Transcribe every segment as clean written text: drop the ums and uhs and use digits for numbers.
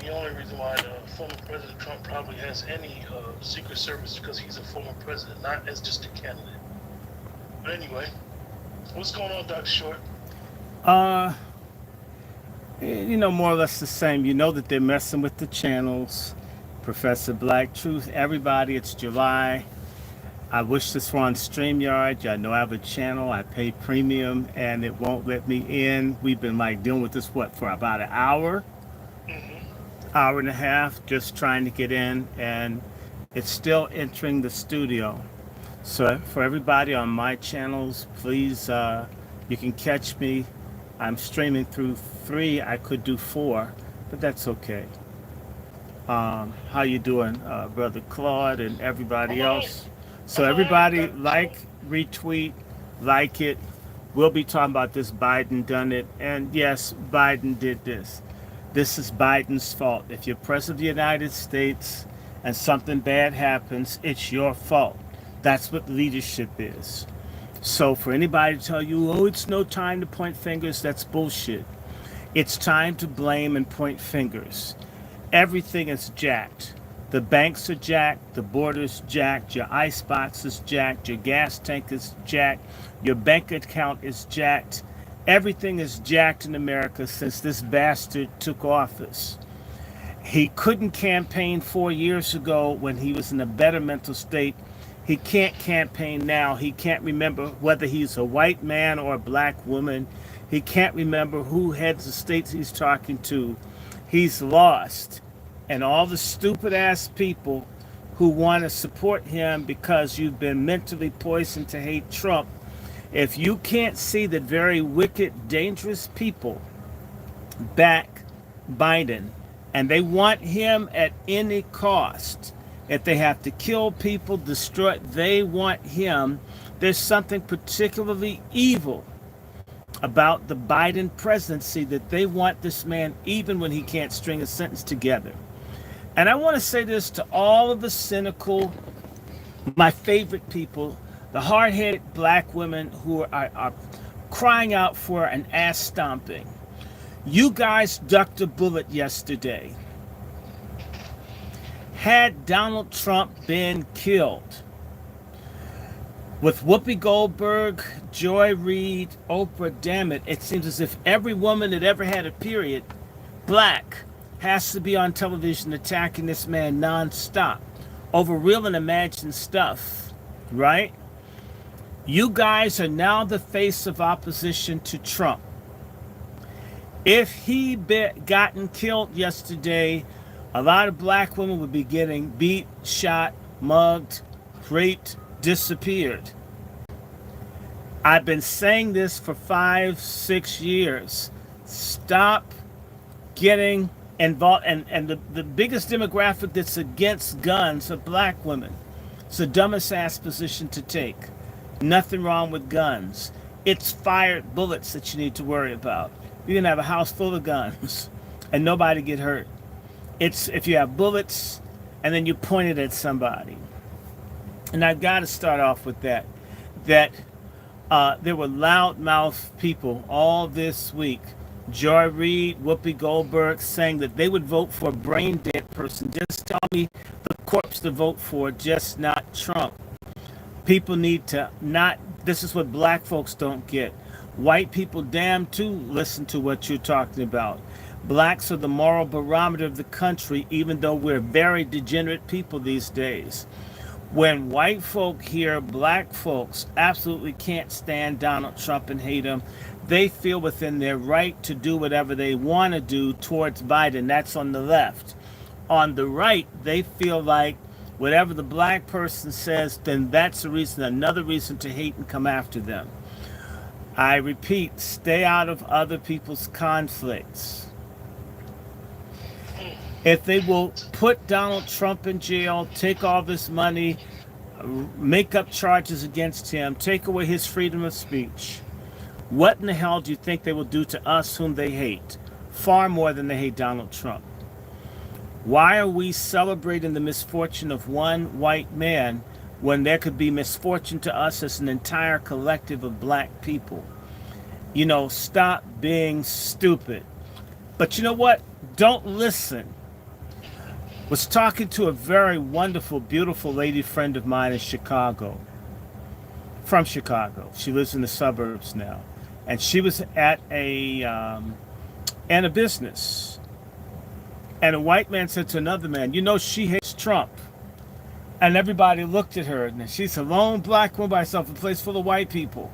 the only reason why former President Trump probably has any Secret Service because he's a former president, not as just a candidate. But anyway, what's going on, Dr. Short? Uh, more or less the same. You know that they're messing with the channels. Professor Black Truth, everybody, it's July. I wish this were on StreamYard. I know I have a channel. I pay premium and it won't let me in. We've been like dealing with this, for about an hour, Mm-hmm. hour and a half, just trying to get in, and it's still entering the studio. So for everybody on my channels, please, you can catch me. I'm streaming through 3. I could do 4, but that's okay. How you doing, Brother Claude and everybody I'm all right. else? So I'm all right, everybody, Dr. like, Short. retweet, like it. We'll be talking about this. Biden done it, and yes, Biden did this. This is Biden's fault. If you're president of the United States and something bad happens, it's your fault. That's what leadership is. So for anybody to tell you, oh, it's no time to point fingers, that's bullshit. It's time to blame and point fingers. Everything is jacked. The banks are jacked, the border's jacked, your icebox is jacked, your gas tank is jacked, your bank account is jacked. Everything is jacked in America since this bastard took office. He couldn't campaign 4 years ago when he was in a better mental state. He can't campaign now. He can't remember whether he's a white man or a black woman. He can't remember who heads the states he's talking to. He's lost. And all the stupid ass people who want to support him because you've been mentally poisoned to hate Trump, if you can't see that very wicked, dangerous people back Biden and they want him at any cost, if they have to kill people, destroy, they want him. There's something particularly evil about the Biden presidency that they want this man even when he can't string a sentence together. And I want to say this to all of the cynical, my favorite people, the hard-headed black women who are crying out for an ass stomping. You guys ducked a bullet yesterday. Had Donald Trump been killed, with Whoopi Goldberg, Joy Reid, Oprah, damn it, it seems as if every woman that ever had a period, black, has to be on television attacking this man nonstop over real and imagined stuff, right? You guys are now the face of opposition to Trump. If he gotten killed yesterday, a lot of black women would be getting beat, shot, mugged, raped, disappeared. I've been saying this for 5, 6 years. Stop getting involved. And the biggest demographic that's against guns are black women. It's the dumbest ass position to take. Nothing wrong with guns. It's fired bullets that you need to worry about. You can have a house full of guns and nobody get hurt. It's if you have bullets and then you point it at somebody. And I've got to start off with that. There were loudmouth people all this week. Joy Reid, Whoopi Goldberg saying that they would vote for a brain dead person. Just tell me the corpse to vote for, just not Trump. People need to not, this is what black folks don't get. White people damn too listen to what you're talking about. Blacks are the moral barometer of the country, even though we're very degenerate people these days. When white folk hear black folks absolutely can't stand Donald Trump and hate him, they feel within their right to do whatever they want to do towards Biden. That's on the left. On the right, they feel like whatever the black person says, then that's a reason, another reason to hate and come after them. I repeat, stay out of other people's conflicts. If they will put Donald Trump in jail, take all this money, make up charges against him, take away his freedom of speech, what in the hell do you think they will do to us whom they hate? Far more than they hate Donald Trump. Why are we celebrating the misfortune of one white man when there could be misfortune to us as an entire collective of black people? You know, stop being stupid. But you know what? Don't listen. Was talking to a very wonderful, beautiful lady friend of mine in Chicago, from Chicago. She lives in the suburbs now. And she was at in a business. And a white man said to another man, you know, she hates Trump. And everybody looked at her. And she's a lone black woman by herself, a place full of white people.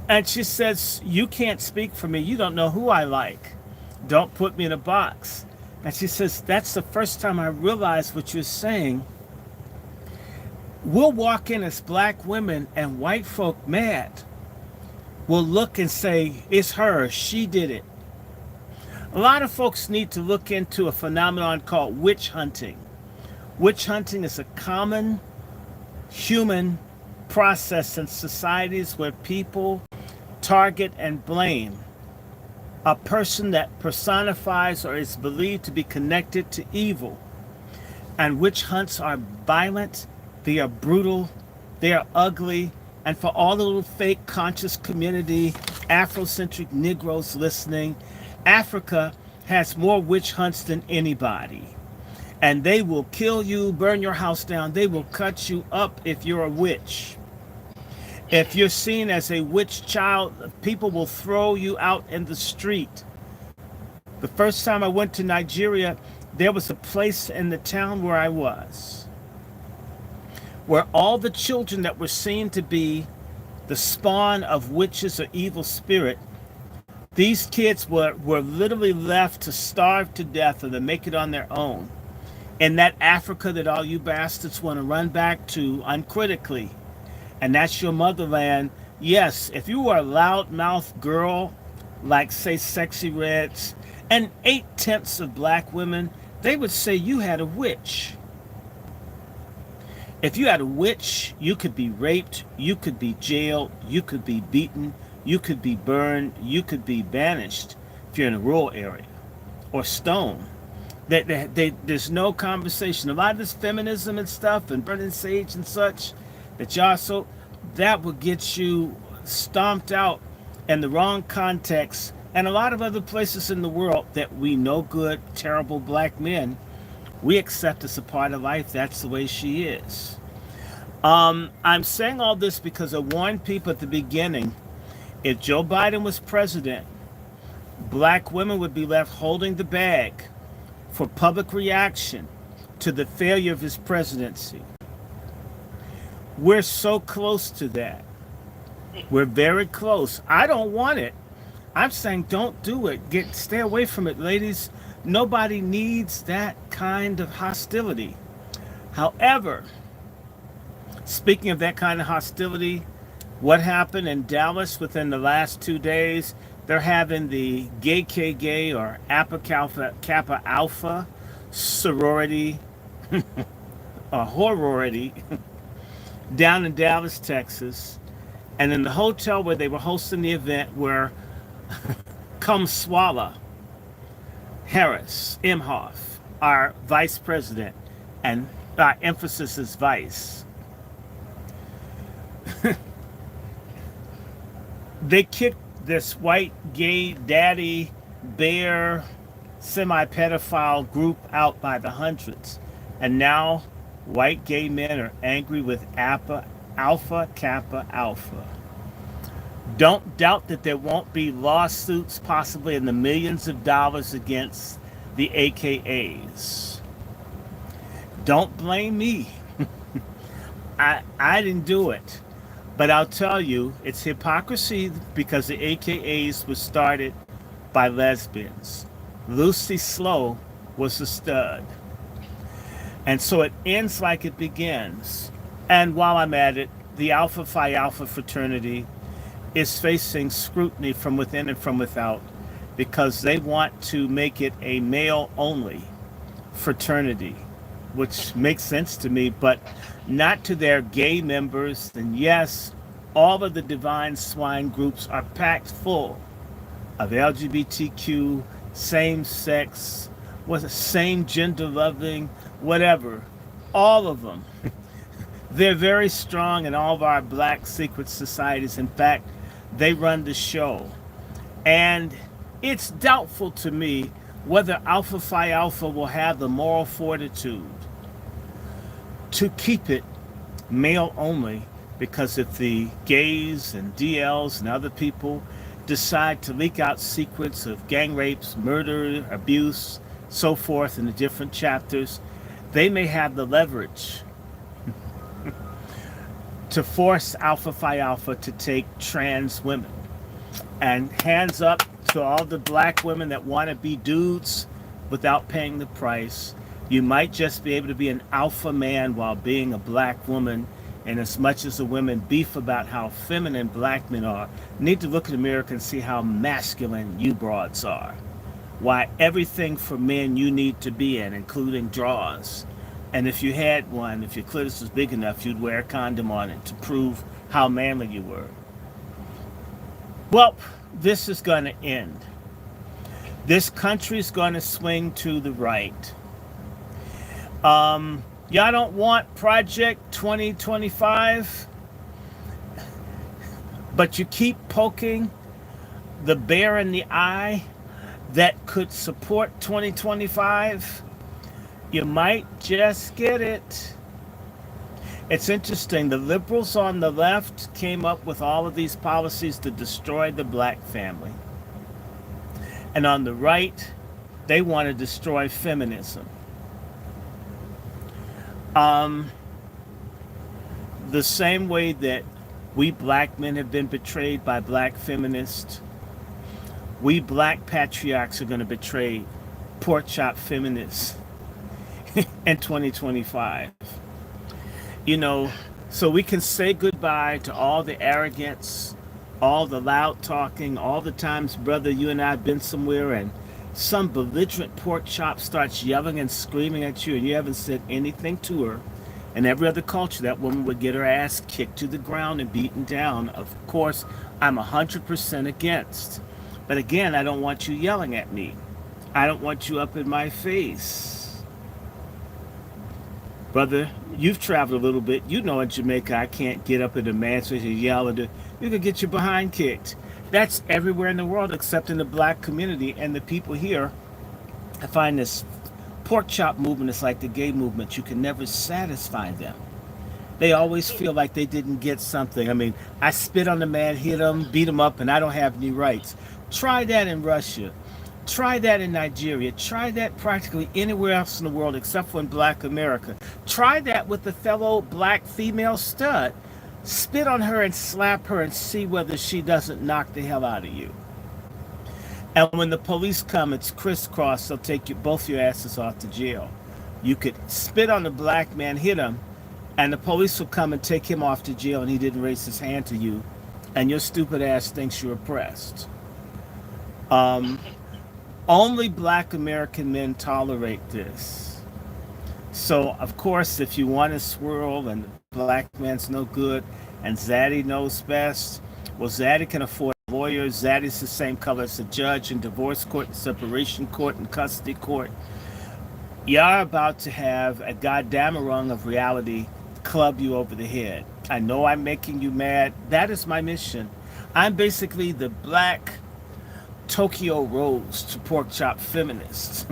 And she says, you can't speak for me. You don't know who I like. Don't put me in a box. And she says, that's the first time I realized what you're saying. We'll walk in as black women and white folk mad will look and say, it's her, she did it. A lot of folks need to look into a phenomenon called witch hunting. Witch hunting is a common human process in societies where people target and blame a person that personifies or is believed to be connected to evil. And witch hunts are violent, they are brutal, they are ugly, and for all the little fake conscious community, Afrocentric Negroes listening, Africa has more witch hunts than anybody. And they will kill you, burn your house down, they will cut you up if you're a witch. If you're seen as a witch child, people will throw you out in the street. The first time I went to Nigeria, there was a place in the town where I was, where all the children that were seen to be the spawn of witches or evil spirit, these kids were literally left to starve to death or to make it on their own. In that Africa that all you bastards want to run back to uncritically. And that's your motherland. Yes, if you were a loudmouth girl, like say Sexy Reds, and 8/10 of black women, they would say you had a witch. If you had a witch, you could be raped, you could be jailed, you could be beaten, you could be burned, you could be banished if you're in a rural area, or stoned. There's no conversation. A lot of this feminism and stuff and burning sage and such, that will get you stomped out in the wrong context. And a lot of other places in the world that we no good, terrible black men, we accept as a part of life. That's the way she is. I'm saying all this because I warned people at the beginning, if Joe Biden was president, black women would be left holding the bag for public reaction to the failure of his presidency. We're so close to that. We're very close. I don't want it. I'm saying don't do it. Stay away from it, ladies. Nobody needs that kind of hostility. However, speaking of that kind of hostility, what happened in Dallas within the last 2 days, they're having the gay or Kappa Alpha sorority or horrority down in Dallas, Texas. And in the hotel where they were hosting the event where Kamala Harris Imhoff, our vice president, and our emphasis is vice, they kicked this white gay daddy bear semi-pedophile group out by the hundreds. And now white gay men are angry with Alpha Kappa Alpha. Don't doubt that there won't be lawsuits possibly in the millions of dollars against the AKAs. Don't blame me. I didn't do it. But I'll tell you, it's hypocrisy because the AKAs was started by lesbians. Lucy Slowe was a stud. And so it ends like it begins. And while I'm at it, the Alpha Phi Alpha fraternity is facing scrutiny from within and from without because they want to make it a male-only fraternity, which makes sense to me, but not to their gay members. And yes, all of the divine swine groups are packed full of LGBTQ, same-sex, same gender-loving, whatever, all of them. They're very strong in all of our black secret societies. In fact, they run the show. And It's doubtful to me whether Alpha Phi Alpha will have the moral fortitude to keep it male only, because if the gays and DLs and other people decide to leak out secrets of gang rapes, murder, abuse, so forth in the different chapters, they may have the leverage to force Alpha Phi Alpha to take trans women. And hands up to all the black women that want to be dudes without paying the price. You might just be able to be an alpha man while being a black woman. And as much as the women beef about how feminine black men are, need to look in the mirror and see how masculine you broads are. Why everything for men you need to be in, including drawers. And if you had one, if your clitoris was big enough, you'd wear a condom on it to prove how manly you were. Well, this is going to end. This country is going to swing to the right. Y'all don't want Project 2025, but you keep poking the bear in the eye that could support 2025. You might just get it. It's interesting. The liberals on the left came up with all of these policies to destroy the black family. And on the right, they want to destroy feminism. The same way that we black men have been betrayed by black feminists, we black patriarchs are going to betray pork chop feminists in 2025. You know, so we can say goodbye to all the arrogance, all the loud talking, all the times, brother, you and I have been somewhere and some belligerent pork chop starts yelling and screaming at you and you haven't said anything to her. In every other culture, that woman would get her ass kicked to the ground and beaten down. Of course, I'm 100% against. But again, I don't want you yelling at me. I don't want you up in my face. Brother, you've traveled a little bit. You know in Jamaica, I can't get up in a man's face and yell at you. You can get your behind kicked. That's everywhere in the world except in the black community. And the people here, I find this pork chop movement is like the gay movement. You can never satisfy them. They always feel like they didn't get something. I mean, I spit on the man, hit him, beat him up, and I don't have any rights. Try that in Russia. Try that in Nigeria. Try that practically anywhere else in the world except for in black America. Try that with a fellow black female stud. Spit on her and slap her and see whether she doesn't knock the hell out of you. And when the police come, it's crisscross. They'll take you, both your asses off to jail. You could spit on the black man, hit him, and the police will come and take him off to jail and he didn't raise his hand to you. And your stupid ass thinks you're oppressed. Only black American men tolerate this. So, of course, if you want to swirl and the black man's no good and Zaddy knows best, well, Zaddy can afford lawyers. Zaddy's the same color as a judge in divorce court, separation court, and custody court. You're about to have a goddamn rung of reality club you over the head. I know I'm making you mad. That is my mission. I'm basically the black Tokyo Rose to pork chop feminists.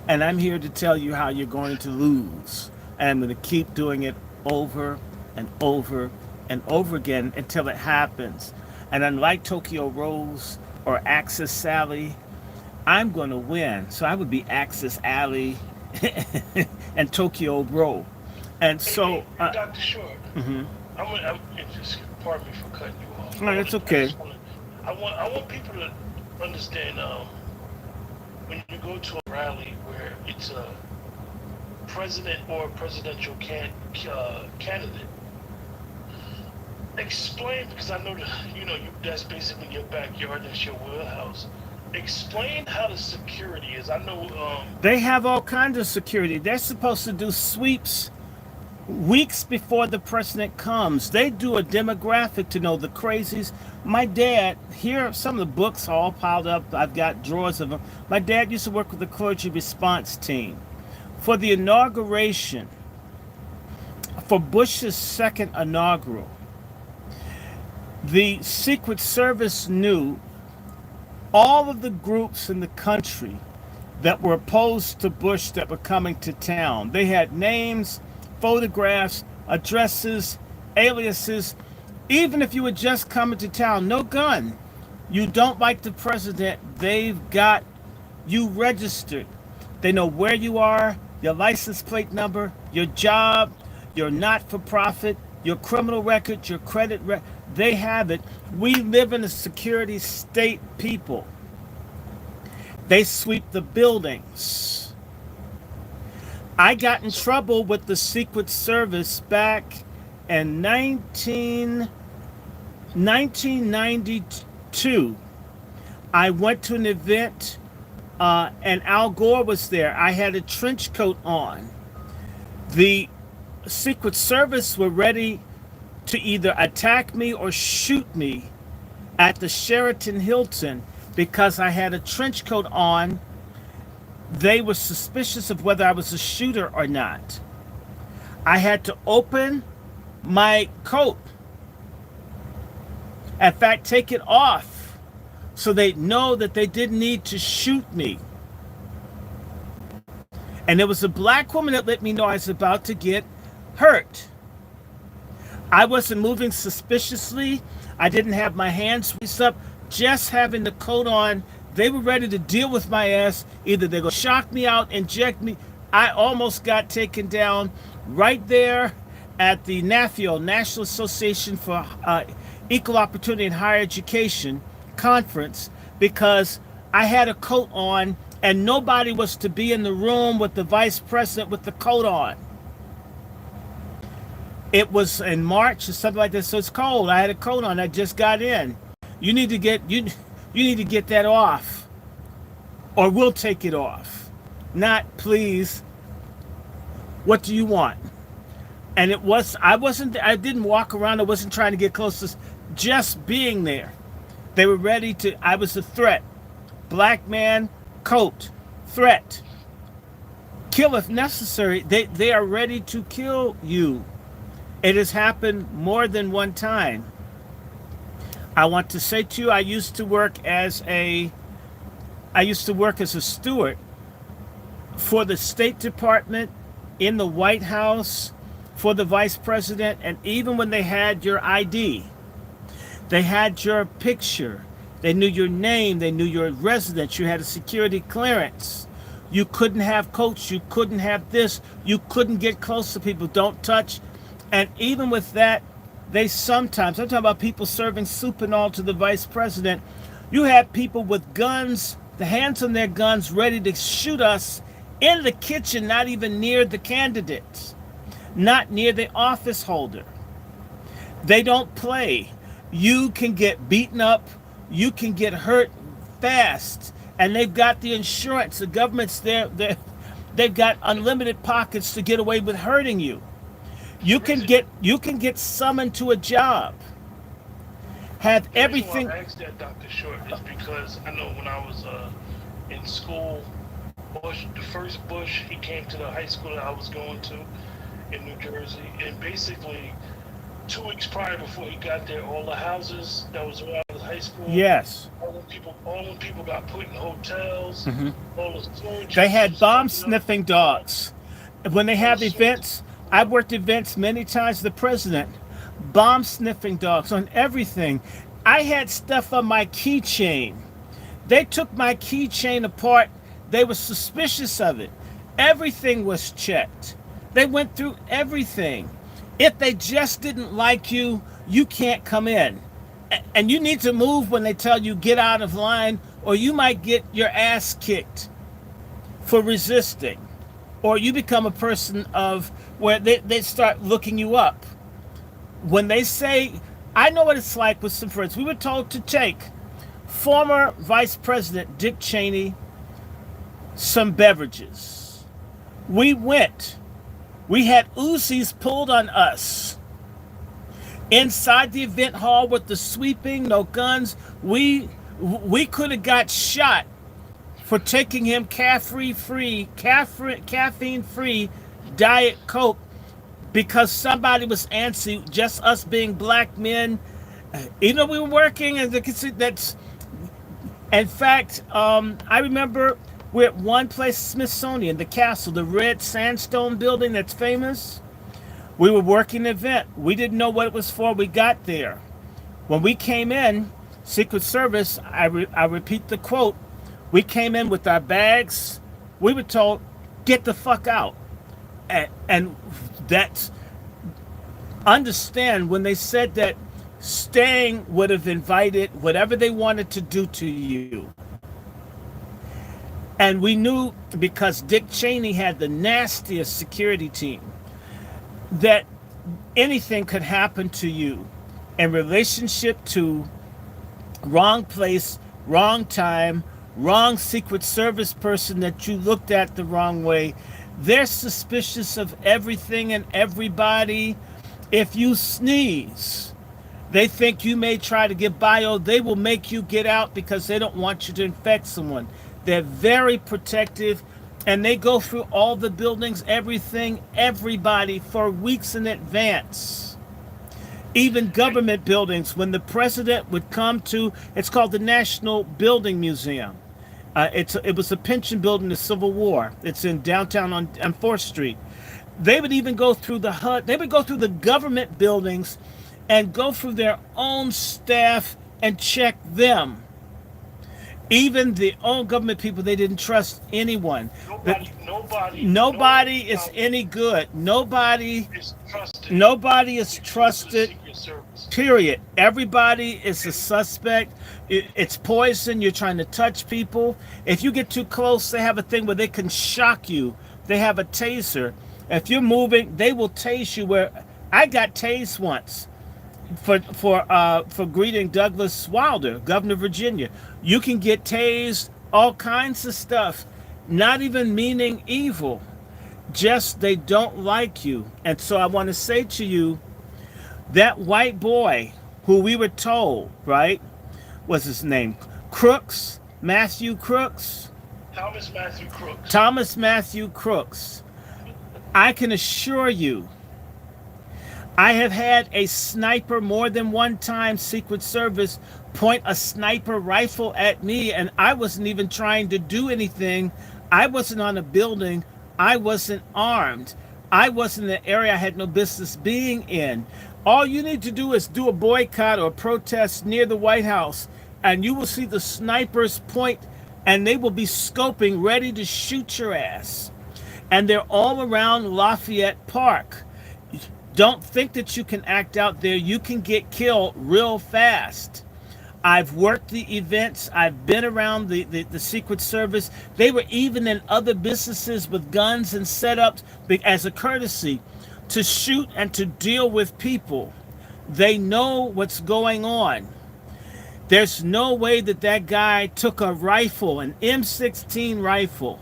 And I'm here to tell you how you're going to lose. And I'm going to keep doing it over and over and over again until it happens. And unlike Tokyo Rose or Axis Sally, I'm going to win. So I would be Axis Alley and Tokyo Bro. And so... Dr. Short, I'm just, pardon me for cutting you off. No, it's okay. I want people to understand when you go to a rally where it's a president or a presidential candidate, explain, because I know that that's basically your backyard, that's your wheelhouse. Explain how the security is. I know they have all kinds of security. They're supposed to do sweeps weeks before the president comes. They do a demographic to know the crazies. My dad, here some of the books are all piled up. I've got drawers of them. My dad used to work with the clergy response team. For the inauguration, for Bush's second inaugural, the Secret Service knew all of the groups in the country that were opposed to Bush that were coming to town. They had names, photographs, addresses, aliases. Even if you were just coming to town, no gun. You don't like the president, they've got you registered. They know where you are, your license plate number, your job, your not-for-profit, your criminal record, your credit record. They have it. We live in a security state, people. They sweep the buildings. I got in trouble with the Secret Service back in 1992. I went to an event and Al Gore was there. I had a trench coat on. The Secret Service were ready to either attack me or shoot me at the Sheraton Hilton because I had a trench coat on. They were suspicious of whether I was a shooter or not. I had to open my coat. In fact, take it off so they'd know that they didn't need to shoot me. And there was a black woman that let me know I was about to get hurt. I wasn't moving suspiciously. I didn't have my hands raised up. Just having the coat on, they were ready to deal with my ass. Either they're going to shock me out, inject me. I almost got taken down right there at the NAFIO, National Association for Equal Opportunity in Higher Education conference, because I had a coat on and nobody was to be in the room with the vice president with the coat on. It was in March or something like that, so it's cold. I had a coat on. I just got in. You need to get that off, or we'll take it off. Not, please. What do you want? And I didn't walk around. I wasn't trying to get close to, just being there. They were ready to. I was a threat. Black man, coat, threat. Kill if necessary. They are ready to kill you. It has happened more than one time. I want to say to you, I used to work as a steward for the State Department, in the White House, for the Vice President, and even when they had your ID, they had your picture, they knew your name, they knew your residence, you had a security clearance. You couldn't have coats, you couldn't have this, you couldn't get close to people, don't touch. And even with that, they sometimes, I'm talking about people serving soup and all to the vice president, you had people with guns, the hands on their guns, ready to shoot us in the kitchen, not even near the candidates, not near the office holder. They don't play. You can get beaten up, you can get hurt fast, and they've got the insurance, the government's there, they've got unlimited pockets to get away with hurting you. You can get summoned to a job. Have everything. The reason why I asked that, Dr. Short, is because I know when I was in school, the first Bush, he came to the high school that I was going to in New Jersey, and basically 2 weeks prior, before he got there, all the houses that was around the high school, Yes. all them people got put in hotels. All the storage. They had bomb sniffing dogs. When they have events, I've worked events many times. The president, bomb sniffing dogs on everything. I had stuff on my keychain. They took my keychain apart. They were suspicious of it. Everything was checked. They went through everything. If they just didn't like you, you can't come in. And you need to move when they tell you get out of line, or you might get your ass kicked for resisting. Or you become a person of where they start looking you up. When they say, I know what it's like with some friends. We were told to take former Vice President Dick Cheney some beverages. We went. We had Uzis pulled on us. Inside the event hall with the sweeping, no guns, we could have got shot for taking him caffeine-free Diet Coke because somebody was antsy, just us being black men. Even though we were working, and In fact, I remember we're at one place, Smithsonian, the castle, the red sandstone building that's famous. We were working an event. We didn't know what it was for. We got there. When we came in, Secret Service, I repeat the quote, we came in with our bags. We were told, get the fuck out. And that's, understand when they said that staying would have invited whatever they wanted to do to you. And we knew because Dick Cheney had the nastiest security team that anything could happen to you in relationship to wrong place, wrong time, wrong Secret Service person that you looked at the wrong way. They're suspicious of everything and everybody. If you sneeze, they think you may try to get bio. They will make you get out because they don't want you to infect someone. They're very protective, and they go through all the buildings, everything, everybody for weeks in advance. Even government buildings, when the president would come to, it's called the National Building Museum. It was a pension building in the Civil War. It's in downtown on 4th Street. They would even go through the HUD. They would go through the government buildings and go through their own staff and check them. Even the own government people, they didn't trust anyone. Nobody is any good. Nobody is trusted. Period. Everybody is a suspect. It's poison. You're trying to touch people. If you get too close, they have a thing where they can shock you. They have a taser. If you're moving, they will tase you. Where I got tased once for greeting Douglas Wilder, governor of Virginia. You can get tased, all kinds of stuff, not even meaning evil. Just they don't like you. And so I want to say to you, that white boy who we were told, right, what's his name? Crooks, Matthew Crooks? Thomas Matthew Crooks. I can assure you, I have had a sniper more than one time, Secret Service, point a sniper rifle at me, and I wasn't even trying to do anything. I wasn't on a building. I wasn't armed. I wasn't in an area I had no business being in. All you need to do is do a boycott or a protest near the White House, and you will see the snipers point, and they will be scoping, ready to shoot your ass. And they're all around Lafayette Park. Don't think that you can act out there. You can get killed real fast. I've worked the events. I've been around the Secret Service. They were even in other businesses with guns and setups as a courtesy to shoot and to deal with people. They know what's going on. There's no way that that guy took a rifle, an M16 rifle,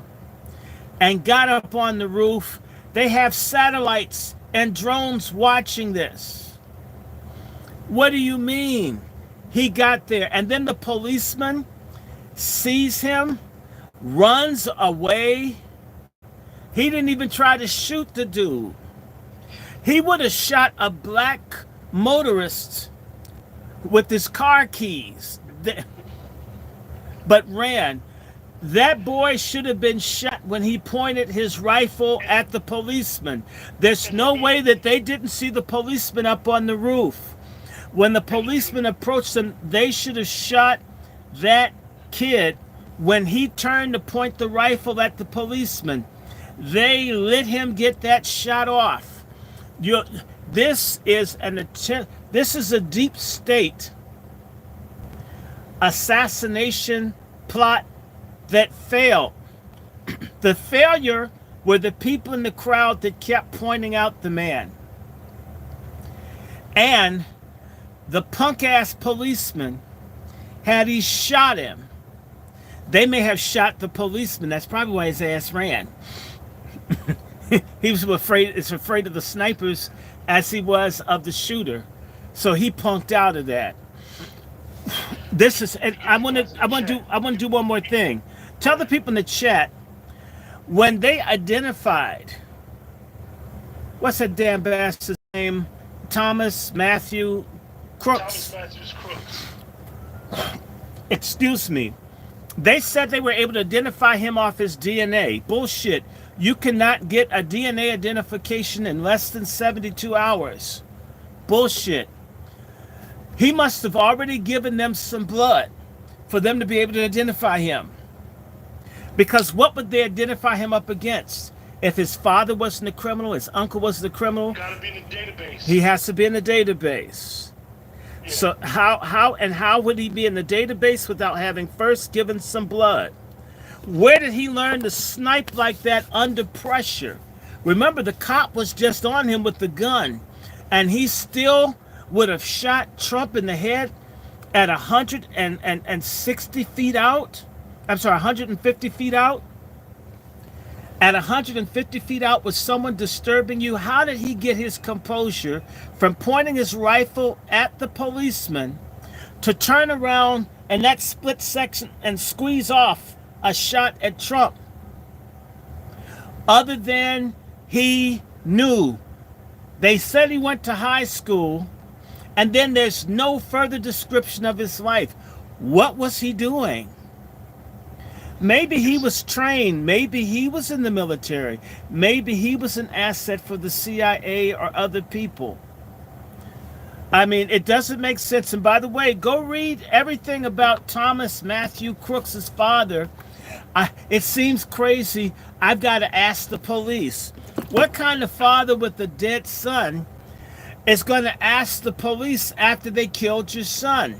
and got up on the roof. They have satellites and drones watching this. What do you mean? He got there, and then the policeman sees him, runs away. He didn't even try to shoot the dude. He would have shot a black motorist with his car keys, but ran. That boy should have been shot when he pointed his rifle at the policeman. There's no way that they didn't see the policeman up on the roof. When the policeman approached them, they should have shot that kid when he turned to point the rifle at the policeman. They let him get that shot off. This is an attempt. This is a deep state assassination plot that failed. The failure were the people in the crowd that kept pointing out the man. And the punk-ass policeman, had he shot him, they may have shot the policeman. That's probably why his ass ran. He was afraid of the snipers as he was of the shooter. So he punked out of that. This is, and I want to do one more thing. Tell the people in the chat, when they identified, what's that damn bastard's name? Thomas Matthew Crooks. Thomas Matthews Crooks. Excuse me. They said they were able to identify him off his DNA. Bullshit. You cannot get a DNA identification in less than 72 hours. Bullshit. He must have already given them some blood for them to be able to identify him. Because what would they identify him up against? If his father wasn't a criminal, his uncle wasn't a criminal, Gotta be in the database. he has to be in the database. Yeah. So how would he be in the database without having first given some blood? Where did he learn to snipe like that under pressure? Remember, the cop was just on him with the gun, and he still would have shot Trump in the head at 160 feet out. I'm sorry, 150 feet out. At 150 feet out with someone disturbing you, how did he get his composure from pointing his rifle at the policeman to turn around in that split second and squeeze off a shot at Trump? Other than he knew. They said he went to high school, and then there's no further description of his life. What was he doing? Maybe he was trained. Maybe he was in the military. Maybe he was an asset for the CIA or other people. I mean, it doesn't make sense. And by the way, go read everything about Thomas Matthew Crooks' father. It seems crazy. I've got to ask the police. What kind of father with a dead son is going to ask the police after they killed your son?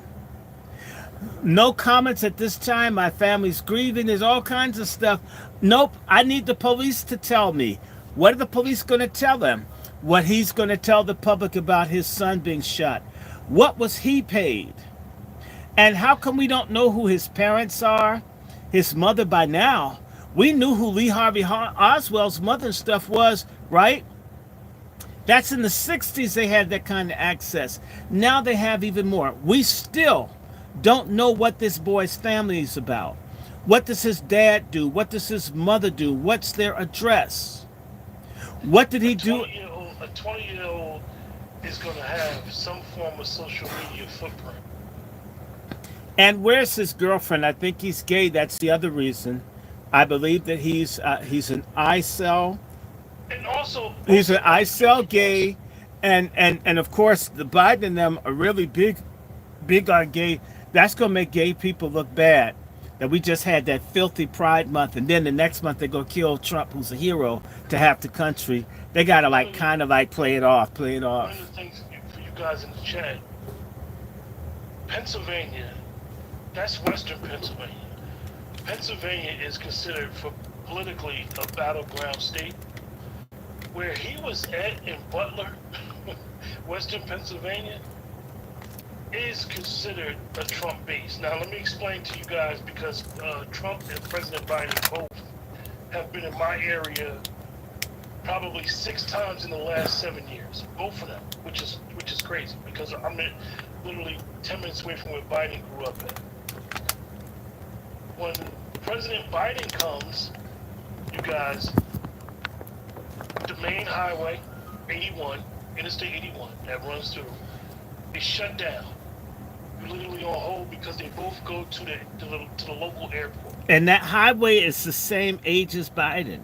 No comments at this time. My family's grieving. There's all kinds of stuff. Nope. I need the police to tell me. What are the police going to tell them? What he's going to tell the public about his son being shot. What was he paid? And how come we don't know who his parents are? His mother by now. We knew who Lee Harvey Oswald's mother and stuff was, right? That's in the 60s they had that kind of access. Now they have even more. We still don't know what this boy's family is about. What does his dad do? What does his mother do? What's their address? What did he do? A 20-year-old is going to have some form of social media footprint. And where's his girlfriend? I think he's gay. That's the other reason. I believe that he's an ICEL. And also He's an ICEL gay, and of course the Biden and them are really big on gay. That's gonna make gay people look bad. That we just had that filthy Pride Month, and then the next month they go kill Trump, who's a hero to half the country. They gotta kind of play it off. One of the things for you guys in the chat, Pennsylvania, that's Western Pennsylvania. Pennsylvania is considered for politically a battleground state. Where he was at in Butler, Western Pennsylvania, is considered a Trump base. Now, let me explain to you guys, because Trump and President Biden both have been in my area probably 6 times in the last 7 years. Both of them, which is crazy, because I'm literally 10 minutes away from where Biden grew up at. When President Biden comes, you guys, the main highway, 81, Interstate 81, that runs through, is shut down. You're literally on hold because they both go to the local airport. And that highway is the same age as Biden.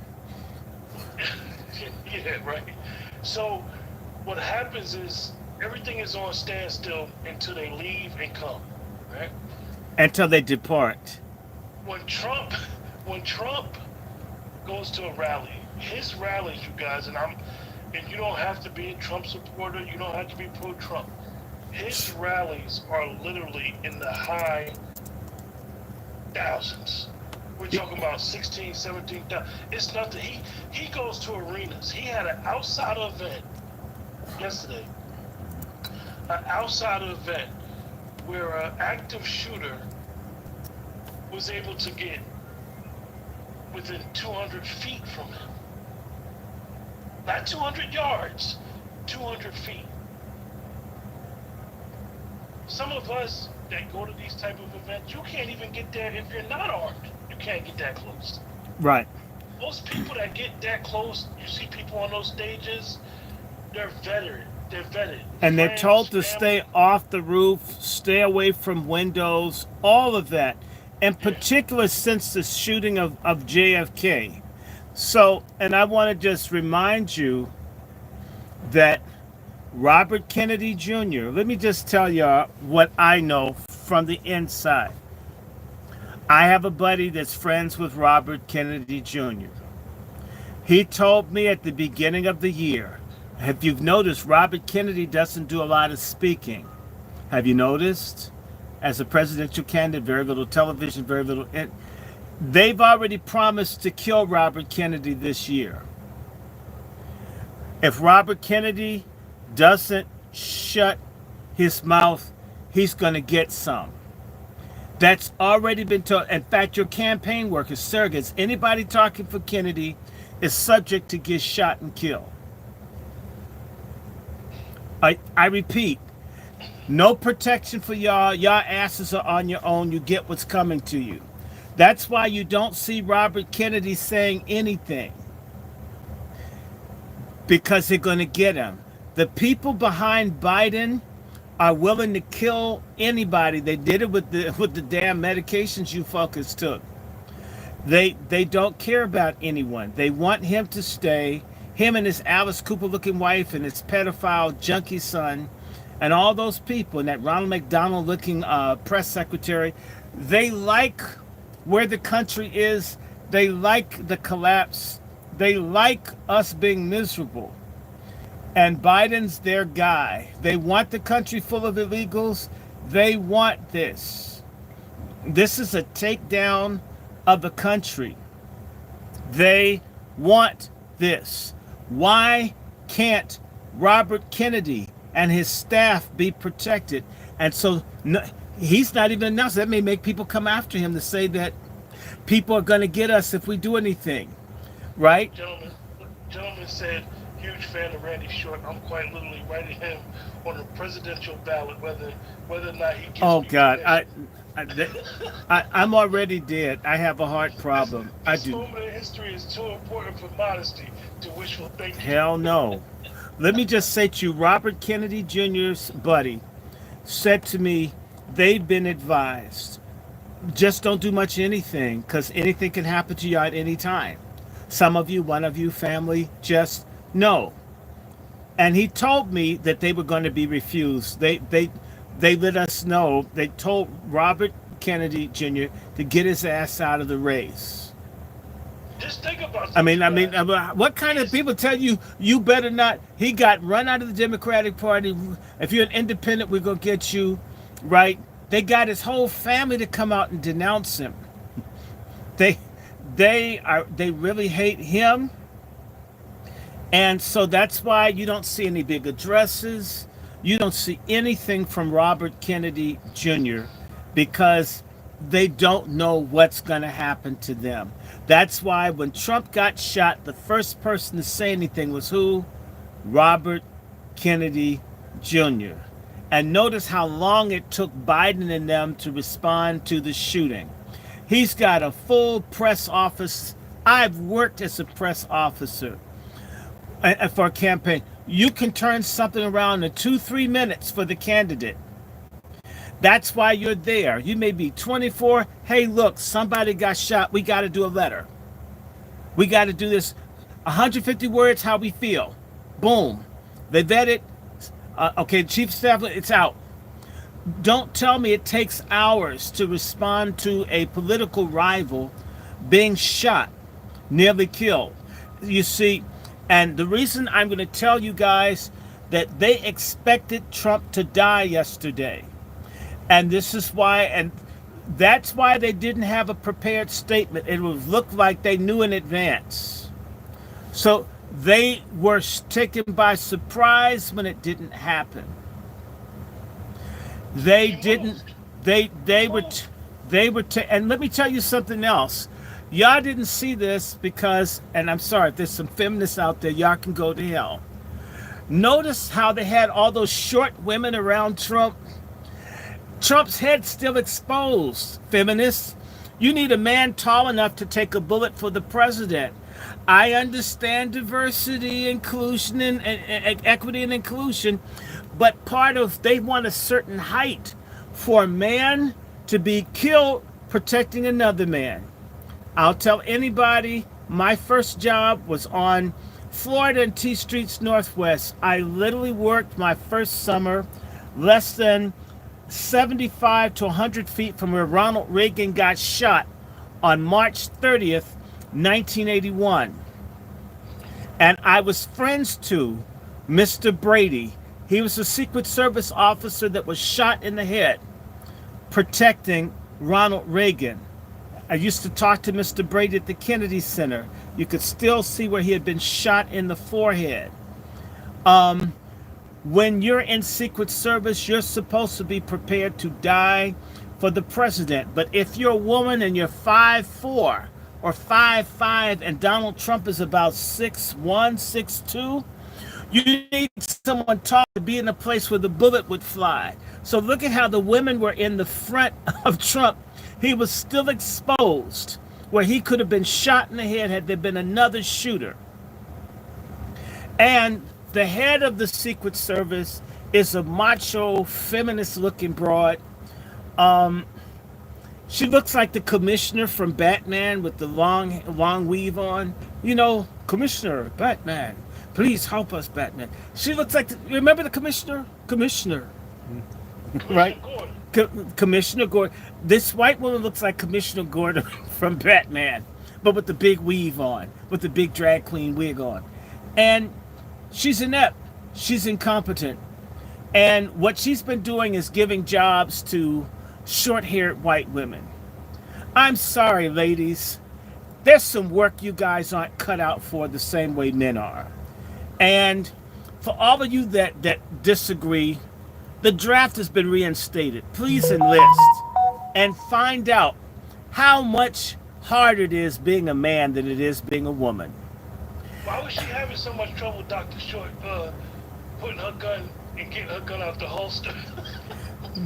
Yeah, right. So what happens is everything is on standstill until they leave and come, right? Until they depart. When Trump goes to a rally, his rallies, you guys, and you don't have to be a Trump supporter, you don't have to be pro-Trump. His rallies are literally in the high thousands. We're talking about 16, 17,000. It's nothing. He goes to arenas. He had an outside event yesterday. An outside event where an active shooter was able to get within 200 feet from him. Not 200 yards, 200 feet. Some of us that go to these type of events, you can't even get there if you're not armed. You can't get that close. Right. Most people that get that close, you see people on those stages, they're vetted. They're vetted. And they're Friends, told to family. stay off the roof, stay away from windows, all of that. in Yeah. particular since the shooting of JFK. So, and I want to just remind you that Robert Kennedy Jr., let me just tell y'all what I know from the inside. I have a buddy that's friends with Robert Kennedy Jr. He told me at the beginning of the year, if you've noticed, Robert Kennedy doesn't do a lot of speaking. Have you noticed? As a presidential candidate, very little television, very little. They've already promised to kill Robert Kennedy this year. If Robert Kennedy doesn't shut his mouth, he's going to get some. That's already been told. In fact, your campaign workers, surrogates, anybody talking for Kennedy is subject to get shot and killed. I repeat, no protection for y'all. Y'all asses are on your own. You get what's coming to you. That's why you don't see Robert Kennedy saying anything, because they're going to get him. The people behind Biden are willing to kill anybody. They did it with the damn medications you fuckers took. They don't care about anyone. They want him to stay. Him and his Alice Cooper looking wife and his pedophile junkie son and all those people and that Ronald McDonald looking press secretary. They like where the country is. They like the collapse. They like us being miserable. And Biden's their guy. They want the country full of illegals. They want this. This is a takedown of the country. They want this. Why can't Robert Kennedy and his staff be protected? And so no, he's not even announced. That may make people come after him to say that people are going to get us if we do anything, right? Gentleman said, huge fan of Randy Short. I'm quite literally writing him on the presidential ballot, whether or not he gets Oh me God, permission. I'm already dead. I have a heart problem. I This do. moment in history is too important for modesty to wishful thinking. Hell no. Let me just say to you, Robert Kennedy Jr.'s buddy said to me, they've been advised. Just don't do much anything, because anything can happen to you at any time. Some of you, one of you, family, just no. And he told me that they were going to be refused. They let us know. They told Robert Kennedy Jr. to get his ass out of the race. Just think about I this, mean, you I mean, guys. what kind of people tell you you better not? He got run out of the Democratic Party. If you're an independent, we're gonna get you, right? They got his whole family to come out and denounce him. They, they really hate him, and so that's why you don't see any big addresses. You don't see anything from Robert Kennedy Jr. because they don't know what's going to happen to them. That's why when Trump got shot, the first person to say anything was who? Robert Kennedy Jr. And notice how long it took Biden and them to respond to the shooting. He's got a full press office. I've worked as a press officer for a campaign. You can turn something around in 2-3 minutes for the candidate. That's why you're there. You may be 24. Hey, look, somebody got shot. We got to do a letter. We got to do this. 150 words, how we feel. Boom. They vet it. Okay, chief of staff, it's out. Don't tell me it takes hours to respond to a political rival being shot, nearly killed. You see, and the reason I'm going to tell you guys that they expected Trump to die yesterday. And this is why, and that's why they didn't have a prepared statement. It would look like they knew in advance. So they were taken by surprise when it didn't happen. They didn't. They were. And let me tell you something else. Y'all didn't see this because, and I'm sorry if there's some feminists out there, y'all can go to hell. Notice how they had all those short women around Trump. Trump's head still exposed, feminists. You need a man tall enough to take a bullet for the president. I understand diversity, inclusion, and equity and inclusion, but part of they want a certain height for a man to be killed protecting another man. I'll tell anybody, my first job was on Florida and T Streets Northwest. I literally worked my first summer less than 75 to 100 feet from where Ronald Reagan got shot on March 30th, 1981. And I was friends to Mr. Brady. He was a Secret Service officer that was shot in the head protecting Ronald Reagan. I used to talk to Mr. Brady at the Kennedy Center. You could still see where he had been shot in the forehead. When you're in Secret Service, you're supposed to be prepared to die for the president. But if you're a woman and you're 5'4" or 5'5", and Donald Trump is about 6'1", 6'2", you need someone tall to be in a place where the bullet would fly. So look at how the women were in the front of Trump. He was still exposed, where he could have been shot in the head had there been another shooter. And the head of the Secret Service is a macho, feminist-looking broad. She looks like the commissioner from Batman with the long weave on. You know, Commissioner, Batman, please help us, Batman. She looks like, remember the commissioner? Commissioner. Right? Commissioner Gordon. This white woman looks like Commissioner Gordon from Batman, but with the big weave on, with the big drag queen wig on. And she's inept. She's incompetent. And what she's been doing is giving jobs to short-haired white women. I'm sorry, ladies. There's some work you guys aren't cut out for the same way men are. And for all of you that disagree, the draft has been reinstated. Please enlist and find out how much harder it is being a man than it is being a woman. Why was she having so much trouble, Dr. Short, putting her gun and getting her gun out the holster?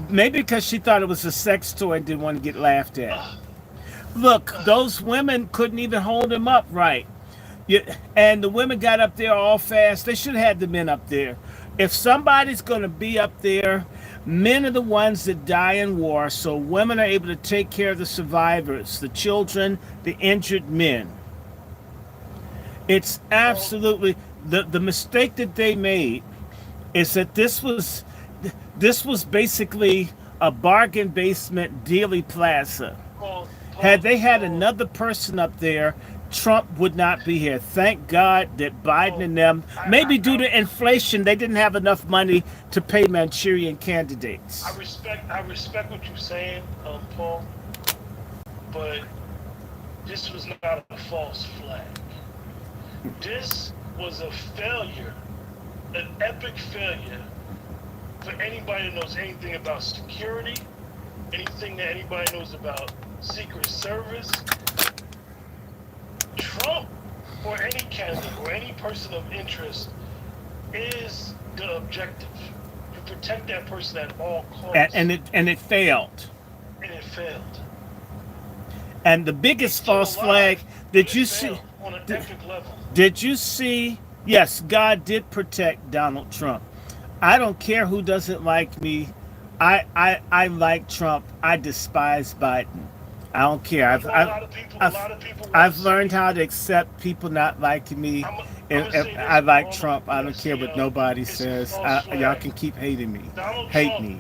Maybe because she thought it was a sex toy and didn't want to get laughed at. Look, those women couldn't even hold him up right. And the women got up there all fast. They should have had the men up there. If somebody's going to be up there, men are the ones that die in war, so women are able to take care of the survivors, the children, the injured men. It's absolutely, the mistake that they made is that this was basically a bargain basement dealy plaza. Had they had another person up there, Trump would not be here. Thank God that Biden and them, maybe due to inflation, they didn't have enough money to pay Manchurian candidates. I respect what you're saying, Paul, but this was not a false flag. This was a failure, an epic failure for anybody that knows anything about security, anything that anybody knows about Secret Service. Trump, or any candidate, or any person of interest, is the objective. To protect that person at all costs. And it failed. And it failed. And the biggest false flag, did you see? On an epic level. Did you see? Yes, God did protect Donald Trump. I don't care who doesn't like me. I like Trump. I despise Biden. I don't care. I've learned how to accept people not liking me. If I like Trump, I don't care what nobody says. Y'all can keep hating me. Hate me.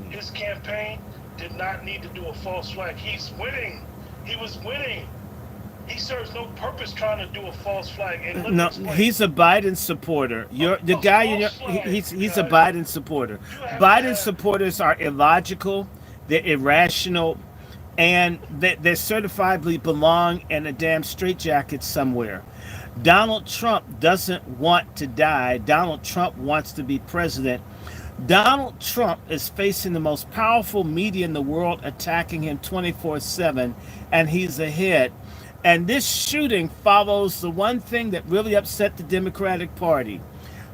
His campaign did not need to do a false flag. He's winning. He was winning. He serves no purpose trying to do a false flag. No, he's a Biden supporter. The guy, he's a Biden supporter. Biden supporters are illogical. They're irrational, and they certifiably belong in a damn straitjacket somewhere. Donald Trump doesn't want to die. Donald Trump wants to be president. Donald Trump is facing the most powerful media in the world attacking him 24/7, and he's ahead. And this shooting follows the one thing that really upset the Democratic Party.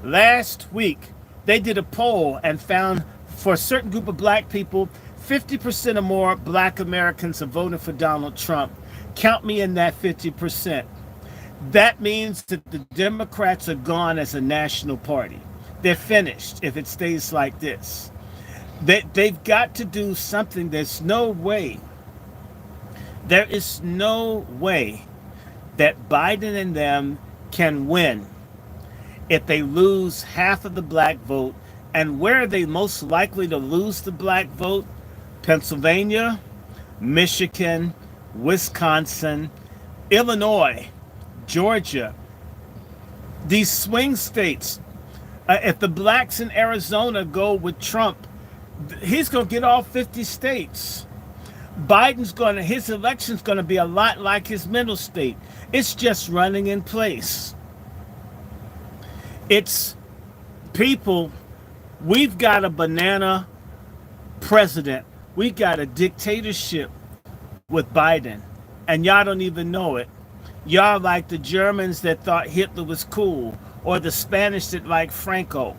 Last week, they did a poll and found for a certain group of black people, 50% or more black Americans are voting for Donald Trump. Count me in that 50%. That means that the Democrats are gone as a national party. They're finished if it stays like this. They've got to do something. There is no way that Biden and them can win if they lose half of the black vote. And where are they most likely to lose the black vote? Pennsylvania, Michigan, Wisconsin, Illinois, Georgia, these swing states. If the blacks in Arizona go with Trump, he's going to get all 50 states. His election's going to be a lot like his middle state. It's just running in place. It's people, we've got a banana president. We got a dictatorship with Biden, and y'all don't even know it. Y'all like the Germans that thought Hitler was cool, or the Spanish that liked Franco.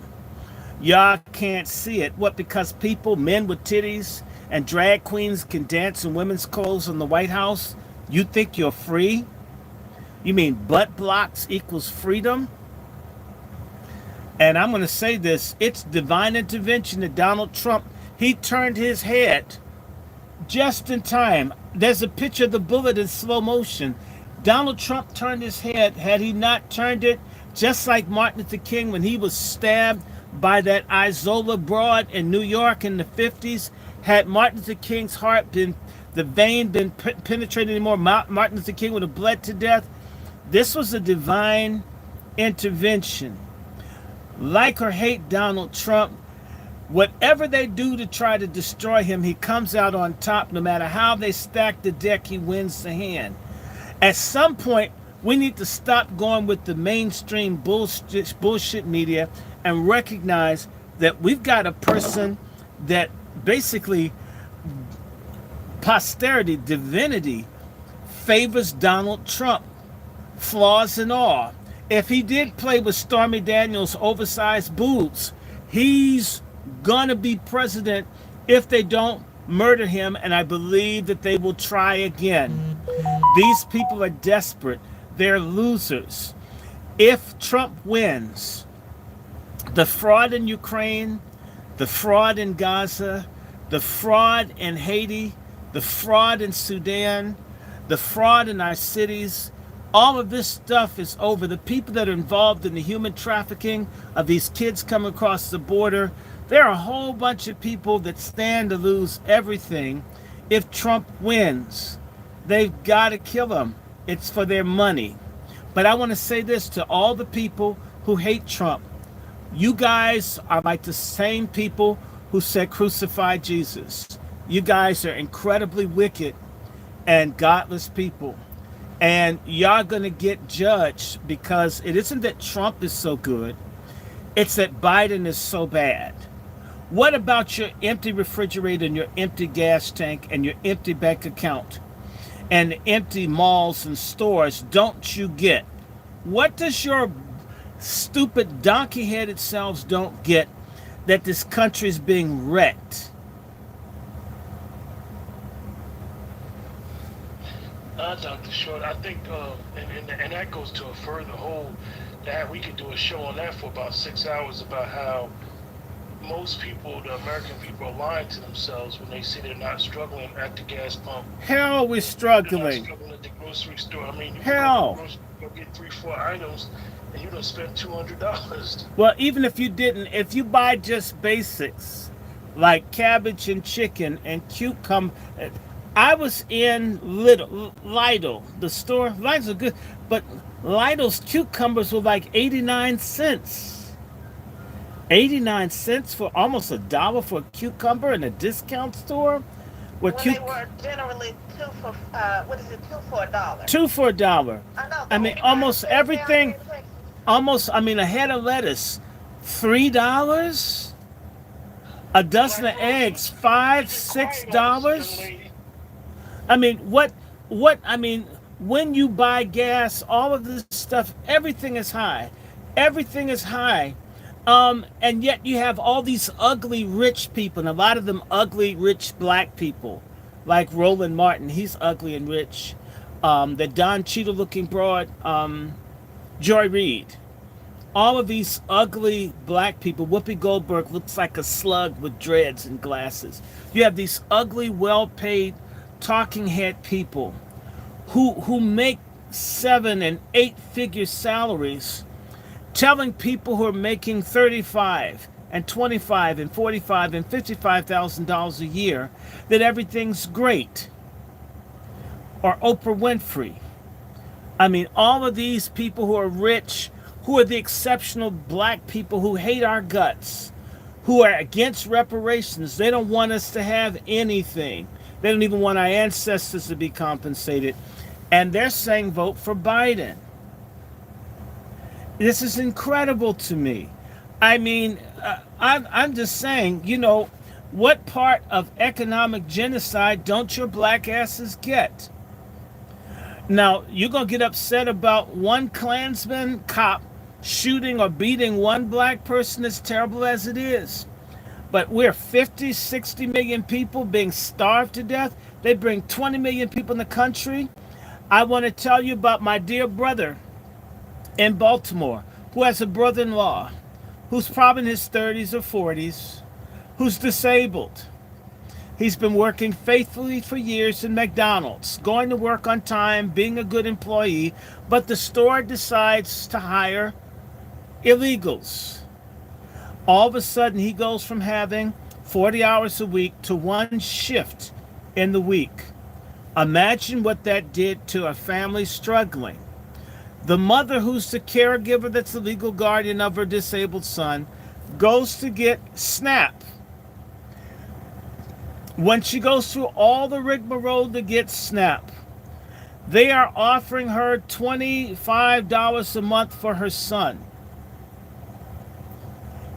Y'all can't see it. What, because people, men with titties and drag queens can dance in women's clothes in the White House? You think you're free? You mean butt blocks equals freedom? And I'm going to say this, it's divine intervention that Donald Trump, he turned his head just in time. There's a picture of the bullet in slow motion. Donald Trump turned his head. Had he not turned it, just like Martin Luther King when he was stabbed by that Isola broad in New York in the 50s, had Martin Luther King's heart been, the vein been penetrated anymore, Martin Luther King would have bled to death. This was a divine intervention. Like or hate Donald Trump, whatever they do to try to destroy him, he comes out on top. No matter how they stack the deck, he wins the hand. At some point, we need to stop going with the mainstream bullshit media and recognize that we've got a person that basically posterity, divinity, favors Donald Trump, flaws and all. If he did play with Stormy Daniels' oversized boobs, he's gonna be president if they don't murder him, and I believe that they will try again. These people are desperate. They're losers. If Trump wins, the fraud in Ukraine, the fraud in Gaza, the fraud in Haiti, the fraud in Sudan, the fraud in our cities, all of this stuff is over. The people that are involved in the human trafficking of these kids coming across the border, there are a whole bunch of people that stand to lose everything if Trump wins. They've got to kill him. It's for their money. But I want to say this to all the people who hate Trump. You guys are like the same people who said crucify Jesus. You guys are incredibly wicked and godless people. And y'all gonna get judged because it isn't that Trump is so good, it's that Biden is so bad. What about your empty refrigerator and your empty gas tank and your empty bank account and empty malls and stores don't you get? What does your stupid donkey-headed selves don't get that this country is being wrecked? Dr. Short, I think, and that goes to a further whole, that we could do a show on that for about 6 hours about how most people, the American people, are lying to themselves when they say they're not struggling at the gas pump. Hell, we're They're struggling. not struggling at the grocery store. I mean, you can Hell. go to the grocery store, get 3-4 items, and you done spent $200. Well, even if you didn't, if you buy just basics like cabbage and chicken and cucumber. I was in Lidl, the store. Lidl's are good, but Lidl's cucumbers were like 89 cents. 89 cents for almost $1 for a cucumber in a discount store? When they were generally two for $2 for $1. Two for $1. I know. I mean, almost everything. A head of lettuce, $3. A dozen of eggs, $5-6. I mean, when you buy gas, all of this stuff, everything is high. Everything is high. And yet you have all these ugly rich people, and a lot of them ugly rich black people, like Roland Martin. He's ugly and rich. The Don Cheadle looking broad, Joy Reid. all of these ugly black people. Whoopi Goldberg looks like a slug with dreads and glasses. You have these ugly, well-paid, talking head people who make 7 and 8 figure salaries, telling people who are making 35 and 25 and 45 and $55,000 a year that everything's great. Or Oprah Winfrey. I mean, all of these people who are rich, who are the exceptional black people who hate our guts, who are against reparations. They don't want us to have anything. They don't even want our ancestors to be compensated. And they're saying vote for Biden. This is incredible to me. I mean, I'm just saying, you know, what part of economic genocide don't your black asses get? Now, you're going to get upset about one Klansman cop shooting or beating one black person, as terrible as it is. But we're 50, 60 million people being starved to death. They bring 20 million people in the country. I want to tell you about my dear brother in Baltimore, who has a brother-in-law who's probably in his 30s or 40s, who's disabled. He's been working faithfully for years in McDonald's, going to work on time, being a good employee, but the store decides to hire illegals. All of a sudden, he goes from having 40 hours a week to one shift in the week. Imagine what that did to a family struggling. The mother, who's the caregiver that's the legal guardian of her disabled son, goes to get SNAP. When she goes through all the rigmarole to get SNAP, they are offering her $25 a month for her son.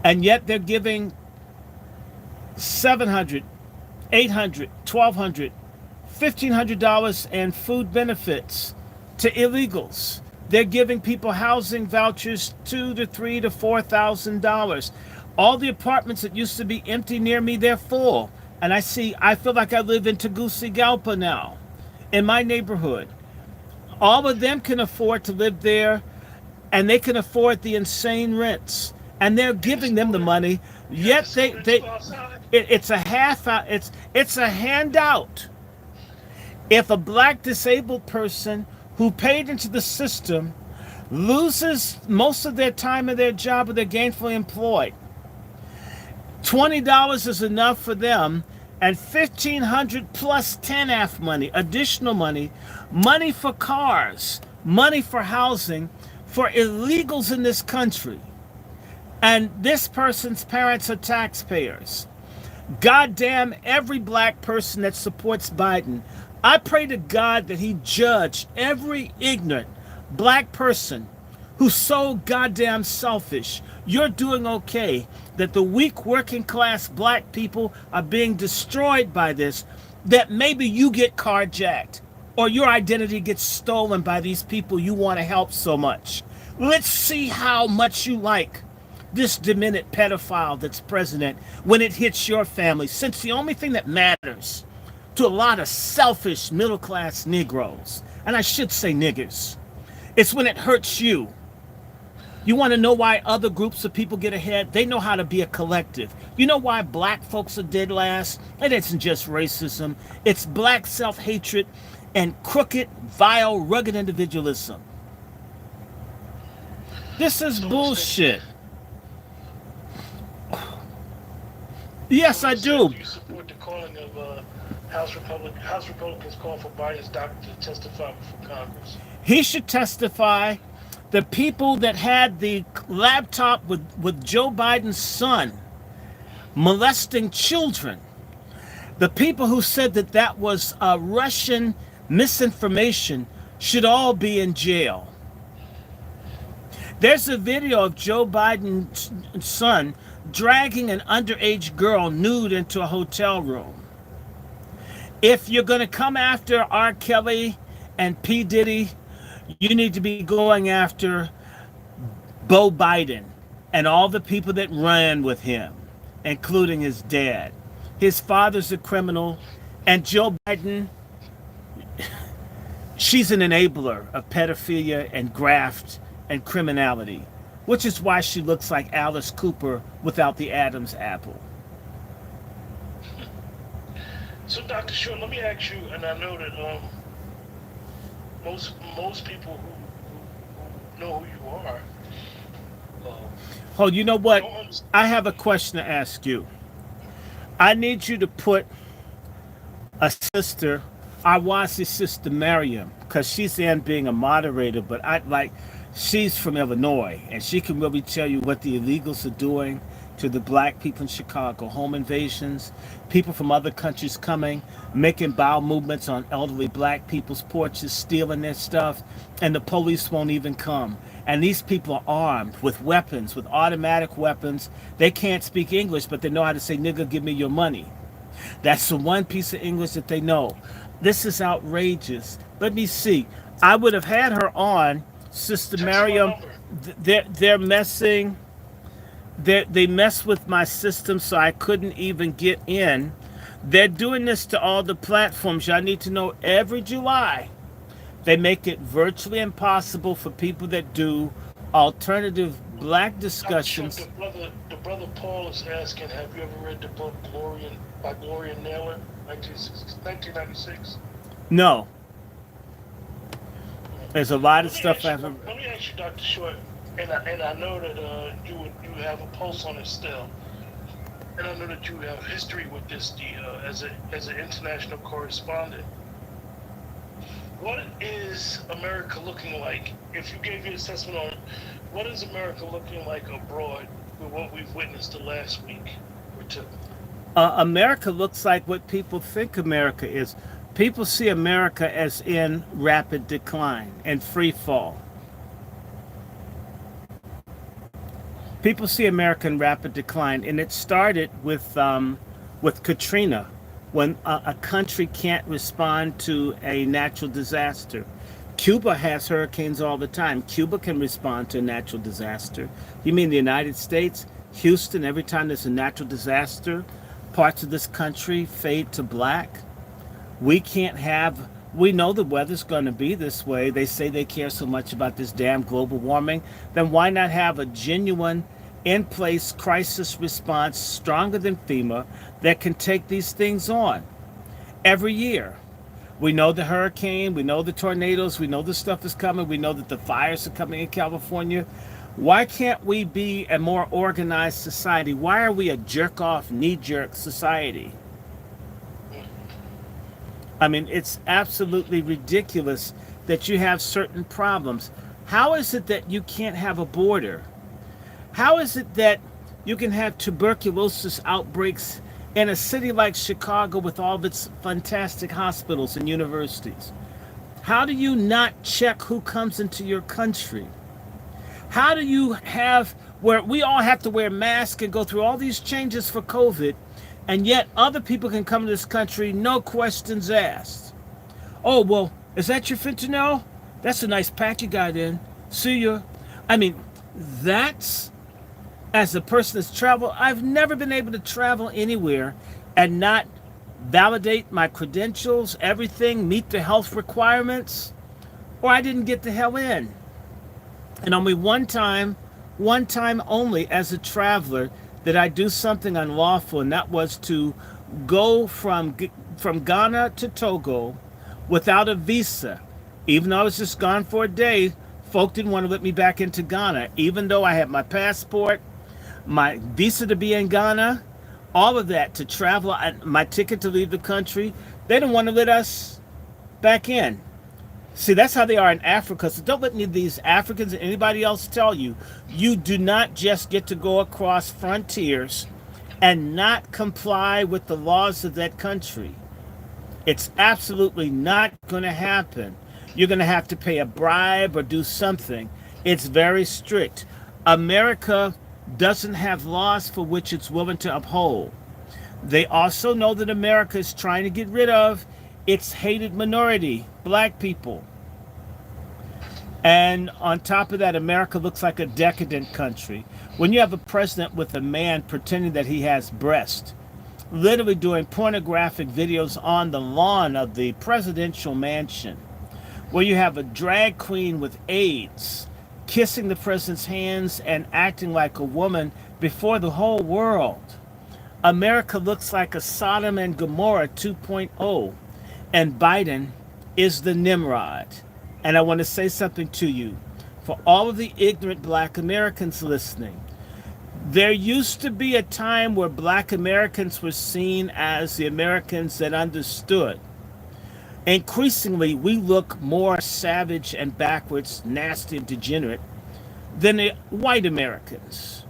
And yet they're giving $700, $800, $1,200, $1,500 in food benefits to illegals. They're giving people housing vouchers $2,000 to $3,000 to $4,000. All the apartments that used to be empty near me, they're full. And I feel like I live in Tegucigalpa now, in my neighborhood. All of them can afford to live there, and they can afford the insane rents. And they're giving them the money, yet it's a handout. If a black disabled person who paid into the system loses most of their time in their job or they're gainfully employed, $20 is enough for them, and $1,500 plus TANF money, additional money, money for cars, money for housing, for illegals in this country. And this person's parents are taxpayers. Goddamn every black person that supports Biden. I pray to God that he judge every ignorant black person who's so goddamn selfish. You're doing okay. That the weak working class black people are being destroyed by this. That maybe you get carjacked or your identity gets stolen by these people you want to help so much. Let's see how much you like this demented pedophile that's president when it hits your family, since the only thing that matters to a lot of selfish middle-class Negroes, and I should say niggers, it's when it hurts you. You want to know why other groups of people get ahead? They know how to be a collective. You know why black folks are dead last? It isn't just racism. It's black self-hatred and crooked, vile, rugged individualism. This is bullshit. Yes, I do. You support the calling of House Republicans calling for Biden's doctor to testify before Congress. He should testify. The people that had the laptop with Joe Biden's son molesting children, the people who said that that was Russian misinformation should all be in jail. There's a video of Joe Biden's son dragging an underage girl nude into a hotel room. If you're going to come after R. Kelly and P. Diddy, you need to be going after Beau Biden and all the people that ran with him, including his dad. His father's a criminal, and Joe Biden, she's an enabler of pedophilia and graft and criminality. which is why she looks like Alice Cooper without the Adam's apple. So, Dr. Short, let me ask you, and I know that most people who know who you are, um, Oh, you know what? don't understand. I have a question to ask you. I need you to put a sister, I was his sister Miriam, because she's in being a moderator, but she's from Illinois, and she can really tell you what the illegals are doing to the black people in Chicago, home invasions, people from other countries coming, making bowel movements on elderly black people's porches, stealing their stuff, and the police won't even come. And these people are armed with weapons, with automatic weapons. They can't speak English, but they know how to say, nigga, give me your money. That's the one piece of English that they know. This is outrageous. Let me see. I would have had her on, Sister Text my Miriam. number. They're messing. They mess with my system, so I couldn't even get in. They're doing this to all the platforms. Y'all need to know every July they make it virtually impossible for people that do alternative black Dr. Short, discussions. the brother Paul is asking, have you ever read the book by Gloria Naylor, 1996? No, there's a lot of Let me stuff ask I you, haven't. let me ask you, Dr. Short, and I know that you have a pulse on it still, and I know that you have history with this as an international correspondent. What is America looking like? If you gave your assessment on what is America looking like abroad with what we've witnessed the last week or two? America looks like what people think America is. People see America as in rapid decline and free fall. People see America in rapid decline, and it started with Katrina, when a country can't respond to a natural disaster. Cuba has hurricanes all the time. Cuba can respond to a natural disaster. You mean the United States? Houston, every time there's a natural disaster, parts of this country fade to black. We know the weather's going to be this way. They say they care so much about this damn global warming. Then why not have a genuine, in place crisis response stronger than FEMA that can take these things on every year? We know the hurricane, we know the tornadoes, we know the stuff is coming, we know that the fires are coming in California. Why can't we be a more organized society? Why are we a jerk off, knee jerk society? I mean, it's absolutely ridiculous that you have certain problems. How is it that you can't have a border? How is it that you can have tuberculosis outbreaks in a city like Chicago with all of its fantastic hospitals and universities? How do you not check who comes into your country? How do you have where we all have to wear masks and go through all these changes for COVID, and yet other people can come to this country, no questions asked? Oh, well, is that your fentanyl? That's a nice pack you got in. See ya. I mean, that's, as a person that's traveled, I've never been able to travel anywhere and not validate my credentials, everything, meet the health requirements, or I didn't get the hell in. And only one time only as a traveler did I do something unlawful, and that was to go from Ghana to Togo without a visa. Even though I was just gone for a day, folk didn't want to let me back into Ghana, even though I had my passport, my visa to be in Ghana, all of that to travel, my ticket to leave the country. They didn't want to let us back in. See, that's how they are in Africa. So don't let any of these Africans or anybody else tell you, you do not just get to go across frontiers and not comply with the laws of that country. It's absolutely not going to happen. You're going to have to pay a bribe or do something. It's very strict. America doesn't have laws for which it's willing to uphold. They also know that America is trying to get rid of its hated minority, black people. And on top of that, America looks like a decadent country. When you have a president with a man pretending that he has breasts, literally doing pornographic videos on the lawn of the presidential mansion, where you have a drag queen with AIDS kissing the president's hands and acting like a woman before the whole world. America looks like a Sodom and Gomorrah 2.0, and Biden is the Nimrod. And I want to say something to you. For all of the ignorant black Americans listening, there used to be a time where black Americans were seen as the Americans that understood. Increasingly, we look more savage and backwards, nasty and degenerate than the white Americans.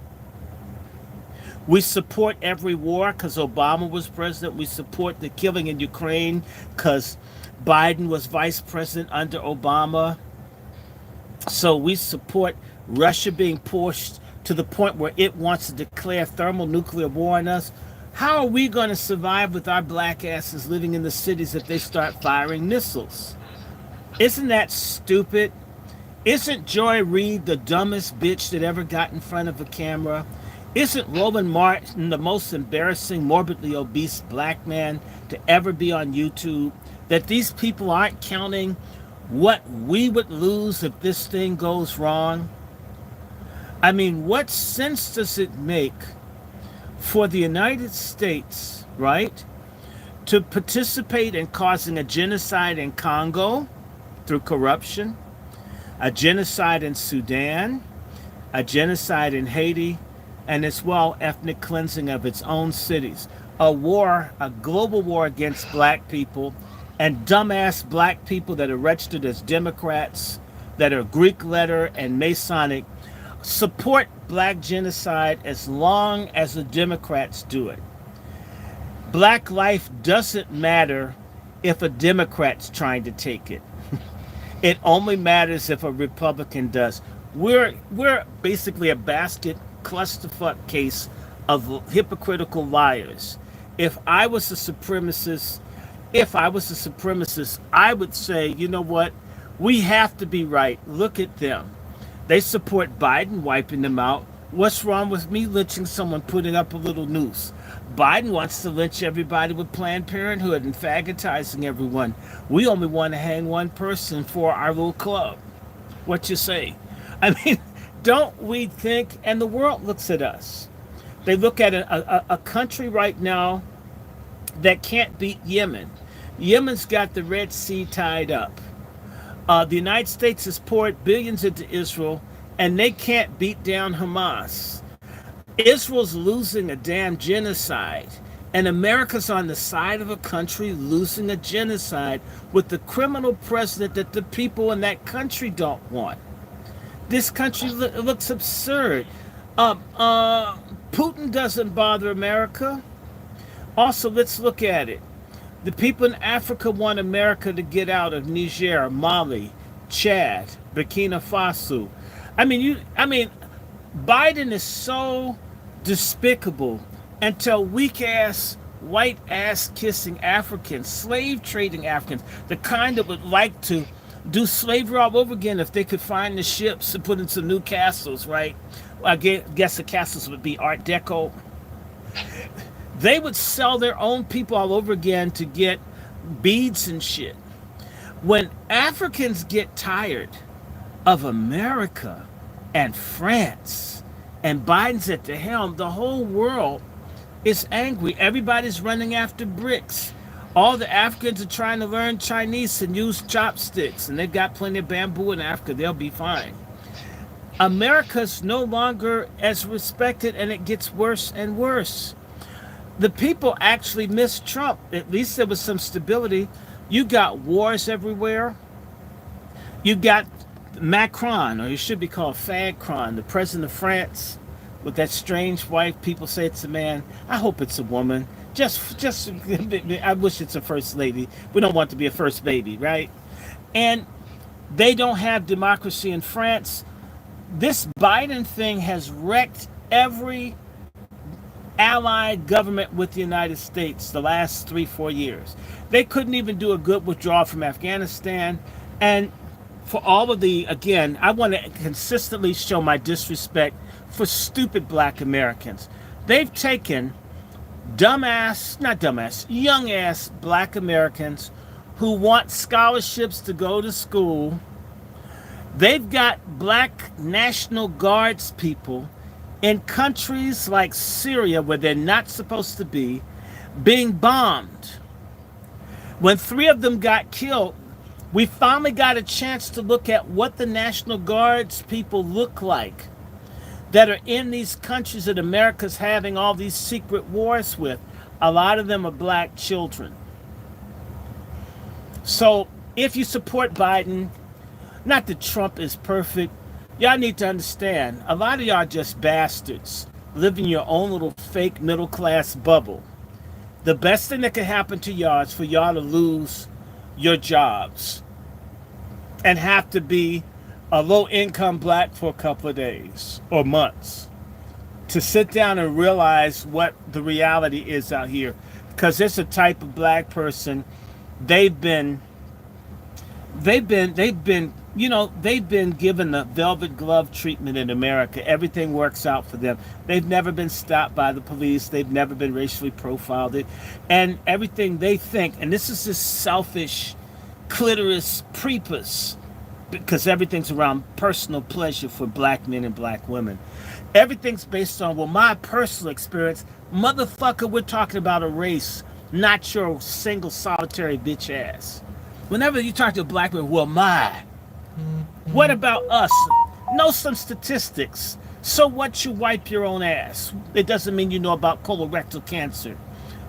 We support every war because Obama was president. We support the killing in Ukraine because Biden was vice president under Obama. So we support Russia being pushed to the point where it wants to declare thermonuclear war on us. How are we going to survive with our black asses living in the cities if they start firing missiles? Isn't that stupid? Isn't Joy Reid the dumbest bitch that ever got in front of a camera? Isn't Roland Martin the most embarrassing, morbidly obese black man to ever be on YouTube? That these people aren't counting what we would lose if this thing goes wrong? I mean, what sense does it make for the United States, right, to participate in causing a genocide in Congo through corruption, a genocide in Sudan, a genocide in Haiti, and as well ethnic cleansing of its own cities, a war, a global war against black people, and dumbass black people that are registered as Democrats, that are Greek letter and Masonic, support black genocide as long as the Democrats do it. Black life doesn't matter if a Democrat's trying to take it. It only matters if a Republican does. We're basically a basket clusterfuck case of hypocritical liars. If I was a supremacist, I would say, you know what? We have to be right. Look at them. They support Biden wiping them out. What's wrong with me lynching someone putting up a little noose? Biden wants to lynch everybody with Planned Parenthood and fagotizing everyone. We only want to hang one person for our little club. What you say? I mean, don't we think, and the world looks at us. They look at a country right now that can't beat Yemen. Yemen's got the Red Sea tied up. The United States has poured billions into Israel, and they can't beat down Hamas. Israel's losing a damn genocide, and America's on the side of a country losing a genocide with the criminal president that the people in that country don't want. This country looks absurd. Putin doesn't bother America. Also, let's look at it. The people in Africa want America to get out of Niger, Mali, Chad, Burkina Faso. I mean, Biden is so despicable until weak-ass, white-ass kissing Africans, slave trading Africans, the kind that would like to do slavery all over again if they could find the ships and put in some new castles, right? I guess the castles would be Art Deco. They would sell their own people all over again to get beads and shit. When Africans get tired of America and France and Biden's at the helm, the whole world is angry. Everybody's running after bricks. All the Africans are trying to learn Chinese and use chopsticks, and they've got plenty of bamboo in Africa. They'll be fine. America's no longer as respected, and it gets worse and worse. The people actually miss Trump. At least there was some stability. You got wars everywhere. You got Macron, or he should be called Fagcron, the president of France, with that strange wife. People say it's a man. I hope it's a woman. Just, I wish it's a first lady. We don't want to be a first baby, right? And they don't have democracy in France. This Biden thing has wrecked every allied government with the United States the last 3-4 years. They couldn't even do a good withdrawal from Afghanistan. And for all of the, again, I want to consistently show my disrespect for stupid black Americans. They've taken young ass black Americans who want scholarships to go to school They've got black National Guards people in countries like Syria where they're not supposed to be, being bombed. When 3 of them got killed, we finally got a chance to look at what the National Guards people look like that are in these countries that America's having all these secret wars with. A lot of them are black children. So if you support Biden, not that Trump is perfect, y'all need to understand, a lot of y'all just bastards living your own little fake middle class bubble. The best thing that could happen to y'all is for y'all to lose your jobs and have to be a low income black for a couple of days or months to sit down and realize what the reality is out here. Because it's a type of black person, they've been given the velvet glove treatment in America. Everything works out for them. They've never been stopped by the police. They've never been racially profiled. And everything they think, and this is this selfish clitoris prepuce, because everything's around personal pleasure for black men and black women. Everything's based on, well, my personal experience. Motherfucker, we're talking about a race, not your single solitary bitch ass. Whenever you talk to a black man, well, what about us? Know some statistics. So what, you wipe your own ass? It doesn't mean you know about colorectal cancer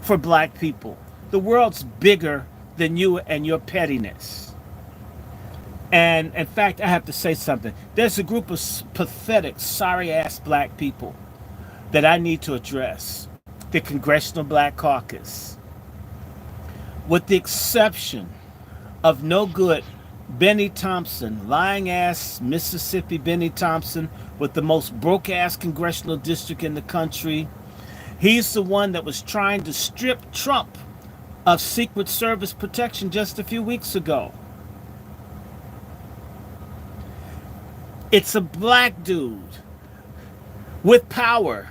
for black people. The world's bigger than you and your pettiness. And in fact, I have to say something. There's a group of pathetic, sorry-ass black people that I need to address. The Congressional Black Caucus. With the exception of no good Benny Thompson, lying ass Mississippi Benny Thompson with the most broke ass congressional district in the country. He's the one that was trying to strip Trump of Secret Service protection just a few weeks ago. It's a black dude with power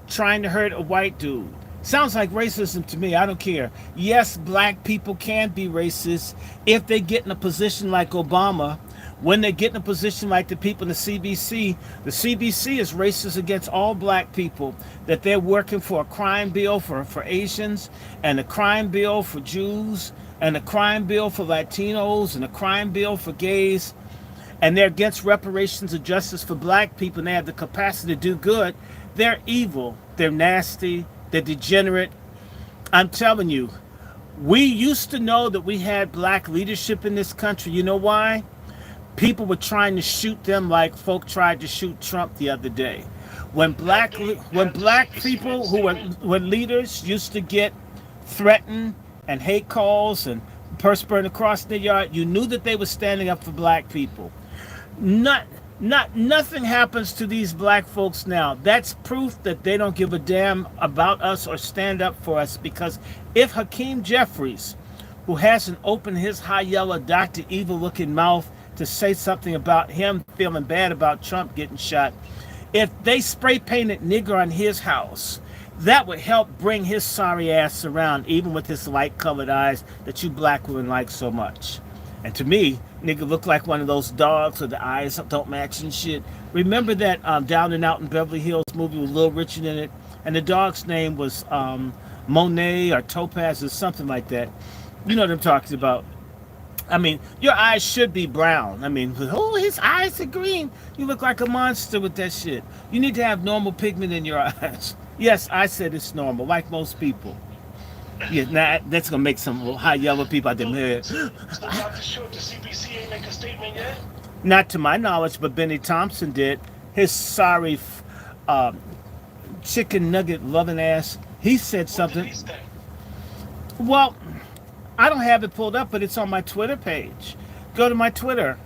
trying to hurt a white dude. Sounds like racism to me. I don't care. Yes, black people can be racist if they get in a position like Obama. When they get in a position like the people in the CBC is racist against all black people, that they're working for a crime bill for Asians, and a crime bill for Jews, and a crime bill for Latinos, and a crime bill for gays, and they're against reparations and justice for black people, and they have the capacity to do good. They're evil. They're nasty. They're degenerate. I'm telling you, we used to know that we had black leadership in this country. You know why? People were trying to shoot them like folk tried to shoot Trump the other day. When black people who were leaders used to get threatened and hate calls and perspiring across their yard, you knew that they were standing up for black people. Nothing happens to these black folks now. That's proof that they don't give a damn about us or stand up for us, because if Hakeem Jeffries, who hasn't opened his high yellow Dr. Evil looking mouth to say something about him feeling bad about Trump getting shot, if they spray painted nigger on his house, that would help bring his sorry ass around, even with his light colored eyes that you black women like so much. And to me, nigga look like one of those dogs with the eyes don't match and shit. Remember that Down and Out in Beverly Hills movie with Lil Richard in it? And the dog's name was Monet or Topaz or something like that. You know what I'm talking about. I mean, your eyes should be brown. I mean, oh, his eyes are green. You look like a monster with that shit. You need to have normal pigment in your eyes. Yes, I said it's normal, like most people. Yeah, now that's gonna make some high yellow people out there. So Dr. Short, the CBC ain't make a statement yet? Not to my knowledge, but Benny Thompson did. His sorry chicken nugget loving ass. He said something. What did he say? Well, I don't have it pulled up, but it's on my Twitter page. Go to my Twitter.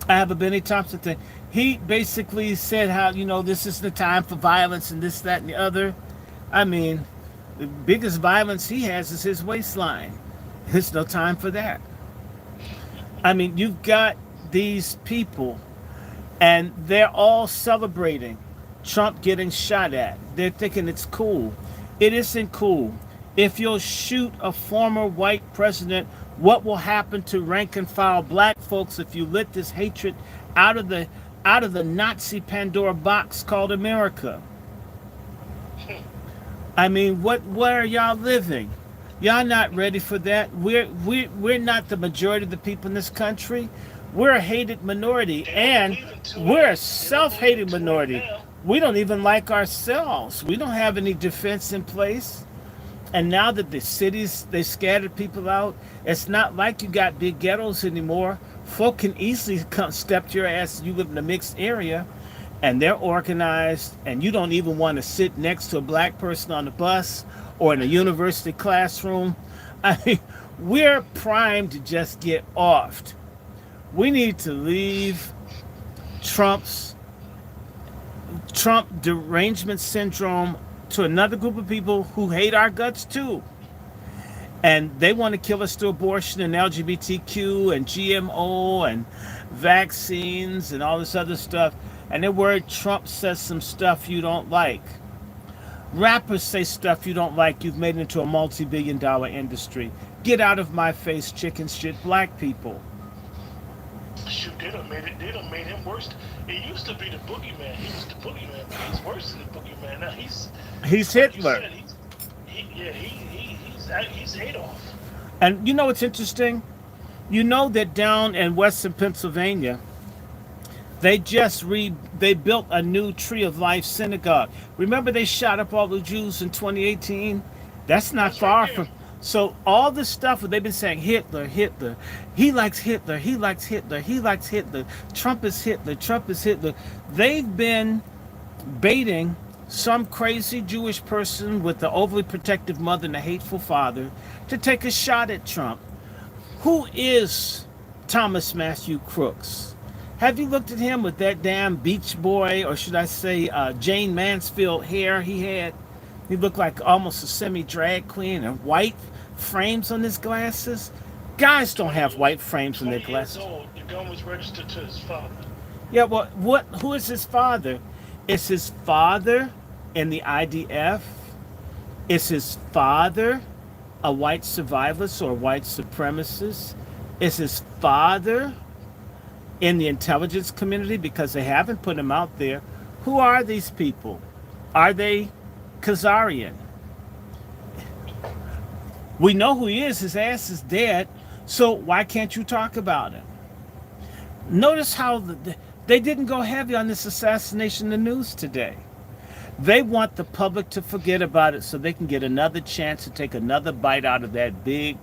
I have a Benny Thompson thing. He basically said how, this is the time for violence and this, that, and the other. I mean, the biggest violence he has is his waistline. There's no time for that. I mean, you've got these people, and they're all celebrating Trump getting shot at. They're thinking it's cool. It isn't cool. If you'll shoot a former white president What will happen to rank and file black folks if you let this hatred out of the Nazi Pandora box called America? I mean, where are y'all living? Y'all not ready for that. We're not the majority of the people in this country. We're a hated minority, and we're a self-hated minority. We don't even like ourselves. We don't have any defense in place. And now that the cities, they scattered people out, it's not like you got big ghettos anymore. Folk can easily come step to your ass. You live in a mixed area, and they're organized, and you don't even want to sit next to a black person on the bus or in a university classroom. I mean, we're primed to just get offed. We need to leave Trump derangement syndrome to another group of people who hate our guts too. And they want to kill us through abortion and LGBTQ and GMO and vaccines and all this other stuff. And they're worried Trump says some stuff you don't like. Rappers say stuff you don't like. You've made it into a multi-billion-dollar industry. Get out of my face, chicken shit black people. Shoot, they done made him worse. It used to be the boogeyman. He was the boogeyman, but he's worse than the boogeyman. Now he's Hitler. Said, he's Adolf. And you know what's interesting? You know that down in western Pennsylvania, they built a new Tree of Life synagogue. Remember they shot up all the Jews in 2018? That's not far from. So all this stuff where they've been saying Hitler, he likes Hitler, he likes Hitler, he likes Hitler, Trump is Hitler, Trump is Hitler. They've been baiting some crazy Jewish person with the overly protective mother and a hateful father to take a shot at Trump. Who is Thomas Matthew Crooks? Have you looked at him with that damn Beach Boy, or should I say Jane Mansfield hair he had? He looked like almost a semi-drag queen, and white frames on his glasses. Guys don't have white frames on their glasses. 20 years old, the gun was registered to his father. Yeah, well, who is his father? Is his father in the IDF? Is his father a white survivalist or a white supremacist? Is his father in the intelligence community? Because they haven't put him out there. Who are these people? Are they Khazarian? We know who he is. His ass is dead. So why can't you talk about him? Notice how they didn't go heavy on this assassination in the news today. They want the public to forget about it so they can get another chance to take another bite out of that big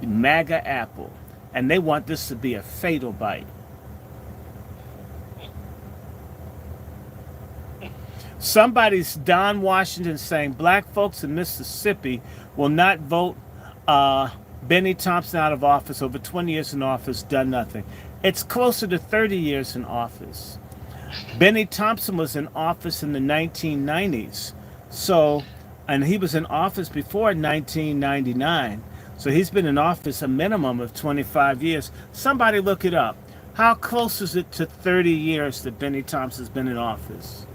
MAGA apple. And they want this to be a fatal bite. Somebody's Don Washington saying black folks in Mississippi will not vote Benny Thompson out of office. Over 20 years in office, done nothing. It's closer to 30 years in office. Benny Thompson was in office in the 1990s. So, and he was in office before 1999. So he's been in office a minimum of 25 years. Somebody look it up. How close is it to 30 years that Benny Thompson's been in office?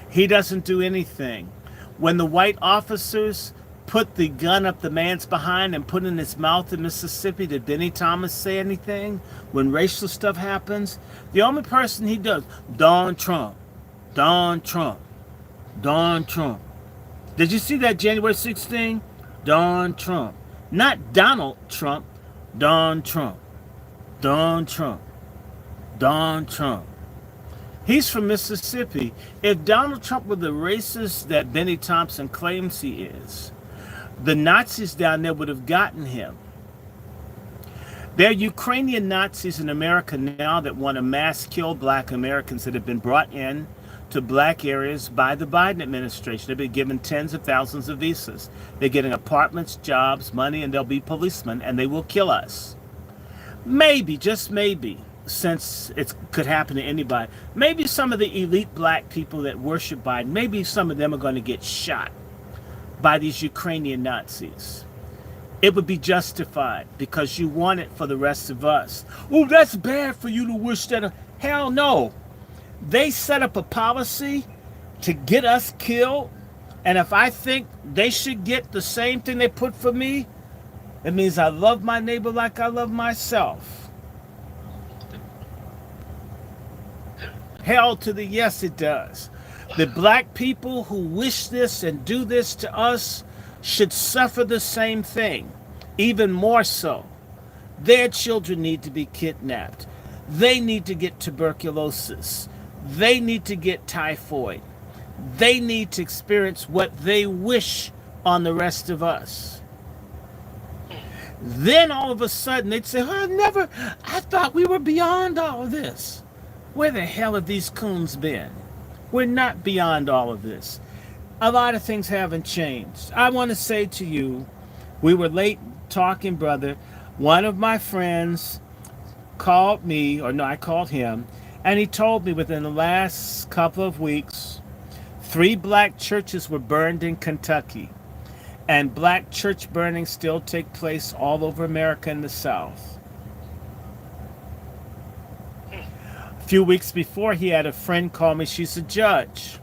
He doesn't do anything. When the white officers put the gun up the man's behind and put it in his mouth in Mississippi, did Benny Thomas say anything? When racial stuff happens, the only person he does, Donald Trump, Donald Trump, Donald Trump. Did you see that January 16? Donald Trump. Not Donald Trump, Donald Trump, Donald Trump, Donald Trump. He's from Mississippi. If Donald Trump were the racist that Benny Thompson claims he is, the Nazis down there would have gotten him. There are Ukrainian Nazis in America now that want to mass kill black Americans that have been brought in to black areas by the Biden administration. They've been given tens of thousands of visas. They're getting apartments, jobs, money, and they'll be policemen, and they will kill us. Maybe, just maybe, since it could happen to anybody, maybe some of the elite black people that worship Biden, maybe some of them are going to get shot by these Ukrainian Nazis. It would be justified because you want it for the rest of us. Oh, that's bad for you to wish that. Hell no. They set up a policy to get us killed, and if I think they should get the same thing they put for me, It means I love my neighbor like I love myself. Hell to the yes, it does. The black people who wish this and do this to us should suffer the same thing, even more so. Their children need to be kidnapped. They need to get tuberculosis. They need to get typhoid. They need to experience what they wish on the rest of us. Then all of a sudden they'd say, oh, I thought we were beyond all of this. Where the hell have these coons been? We're not beyond all of this. A lot of things haven't changed. I want to say to you, we were late talking, brother. One of my friends called me, or no, I called him, and he told me within the last couple of weeks, 3 black churches were burned in Kentucky. And black church burnings still take place all over America in the South. A few weeks before, he had a friend call me. She's a judge.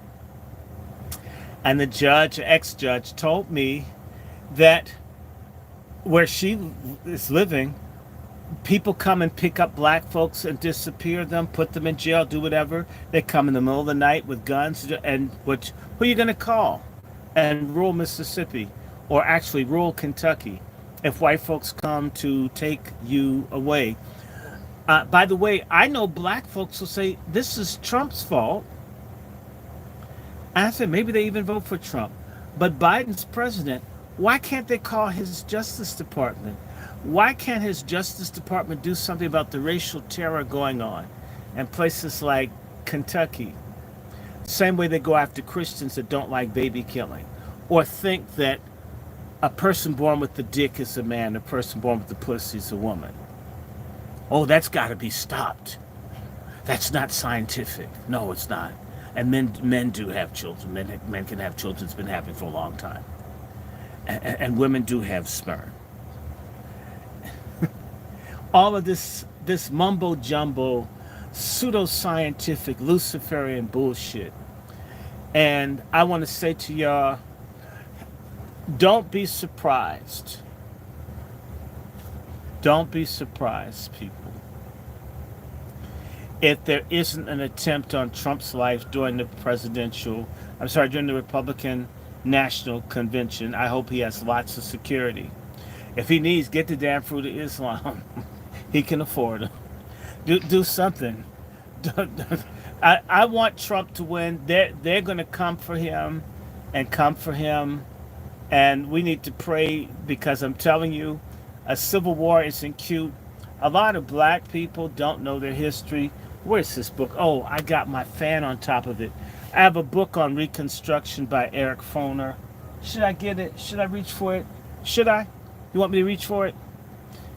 And the judge, ex-judge, told me that where she is living, people come and pick up black folks and disappear them, put them in jail, do whatever. They come in the middle of the night with guns. And who are you going to call? And rural Mississippi, or actually rural Kentucky, if white folks come to take you away. By the way, I know black folks will say, this is Trump's fault. And I said, maybe they even vote for Trump. But Biden's president. Why can't they call his Justice Department? Why can't his Justice Department do something about the racial terror going on in places like Kentucky? Same way they go after Christians that don't like baby killing, or think that a person born with the dick is a man, a person born with the pussy is a woman. Oh, that's got to be stopped. That's not scientific. No, it's not. And men do have children. Men can have children. It's been happening for a long time. And women do have sperm. All of this mumbo jumbo, pseudoscientific, Luciferian bullshit. And I want to say to y'all, don't be surprised. Don't be surprised, people, if there isn't an attempt on Trump's life during the during the Republican National Convention. I hope he has lots of security. If he needs, get the damn fruit of Islam. He can afford it. Do something. I want Trump to win. They're going to come for him. And we need to pray, because I'm telling you, a civil war isn't cute. A lot of black people don't know their history. Where's this book? Oh, I got my fan on top of it. I have a book on Reconstruction by Eric Foner. Should I get it? Should I reach for it? Should I? You want me to reach for it?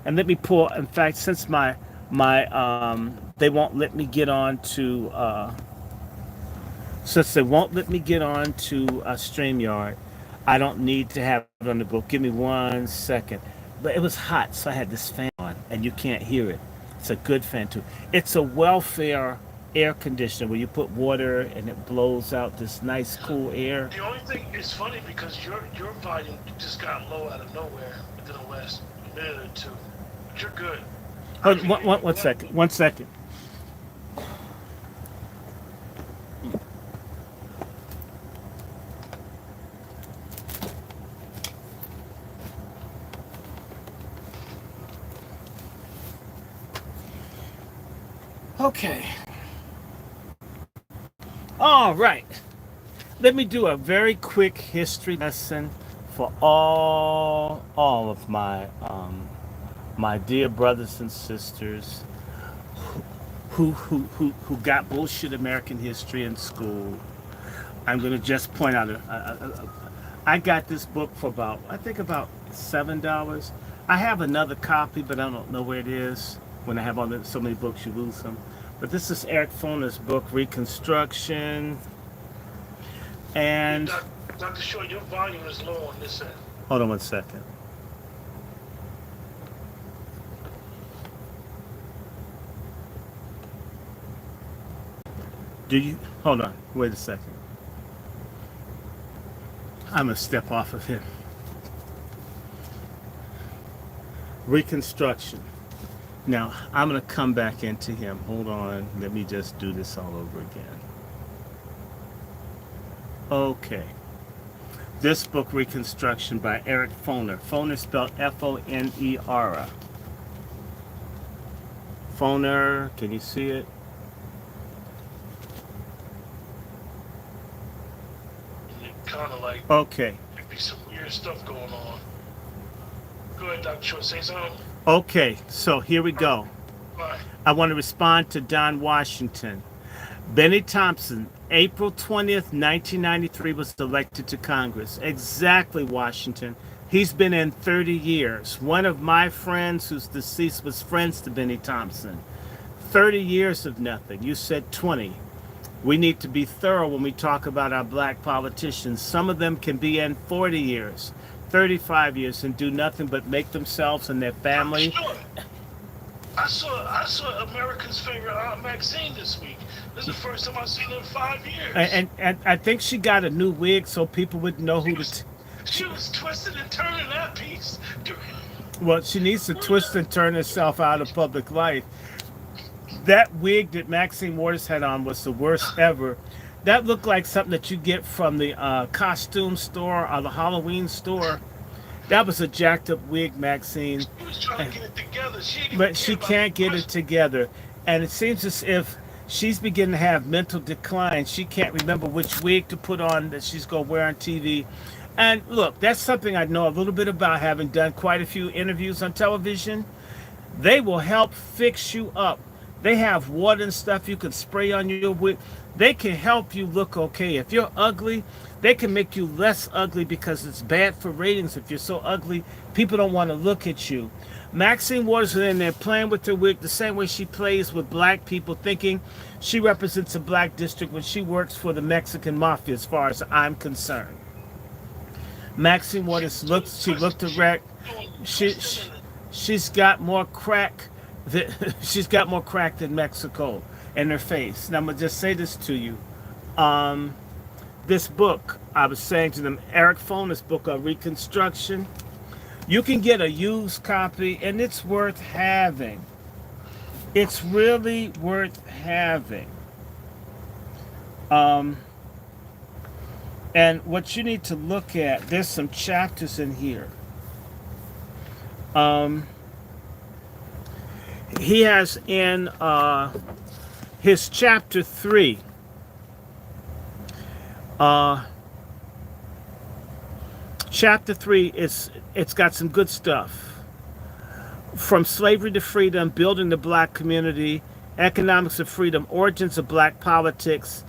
And let me pull. In fact, since they won't let me get on to StreamYard, I don't need to have it on the book. Give me 1 second. But it was hot, so I had this fan on, and you can't hear it. It's a good fan too. It's a welfare air conditioner where you put water and it blows out this nice cool air. The only thing is funny because your volume just got low out of nowhere within the last minute or two. But you're good. Hold on, one second. 1 second. Okay. All right. Let me do a very quick history lesson for all of my my dear brothers and sisters who got bullshit American history in school. I'm going to just point out I got this book for about $7. I have another copy, but I don't know where it is. When I have so many books, you lose them. But this is Eric Foner's book, Reconstruction. And Dr. Short, your volume is low on this end. Hold on 1 second. Hold on, wait a second. I'm gonna step off of him. Reconstruction. Now, I'm going to come back into him. Hold on. Let me just do this all over again. Okay. This book, Reconstruction, by Eric Foner. Foner spelled Foner. Foner, can you see it? Kind of like Okay. there be some weird stuff going on. Go ahead, Dr. Short, say something. Okay, so here we go. Bye. I want to respond to Don Washington. Benny Thompson, April 20th, 1993, was elected to Congress. Exactly, Washington. He's been in 30 years. One of my friends who's deceased was friends to Benny Thompson. 30 years of nothing. You said 20. We need to be thorough when we talk about our black politicians. Some of them can be in 40 years, 35 years, and do nothing but make themselves and their family. Sure. I saw America's Favorite Aunt Maxine this week. This is the first time I've seen her in 5 years. And I think she got a new wig so people would know who She was twisting and turning that piece. Well, she needs to twist and turn herself out of public life. That wig that Maxine Waters had on was the worst ever. That looked like something that you get from the costume store or the Halloween store. That was a jacked up wig, Maxine. She was trying to get it together. But she can't get it together. And it seems as if she's beginning to have mental decline. She can't remember which wig to put on that she's going to wear on TV. And look, that's something I know a little bit about, having done quite a few interviews on television. They will help fix you up. They have water and stuff you can spray on your wig. They can help you look okay. If you're ugly, they can make you less ugly because it's bad for ratings. If you're so ugly, people don't want to look at you. Maxine Waters was in there playing with her wig the same way she plays with black people, thinking she represents a black district when she works for the Mexican mafia, as far as I'm concerned. Maxine Waters looked erect. She's got more crack. She's got more crack than Mexico in her face. Now I'm gonna just say this to you. This book, I was saying to them, Eric Foner's book on Reconstruction, you can get a used copy and it's worth having. It's really worth having. And what you need to look at, there's some chapters in here. He has in his chapter 3, chapter 3 it's got some good stuff. From slavery to freedom, building the black community, economics of freedom, origins of black politics,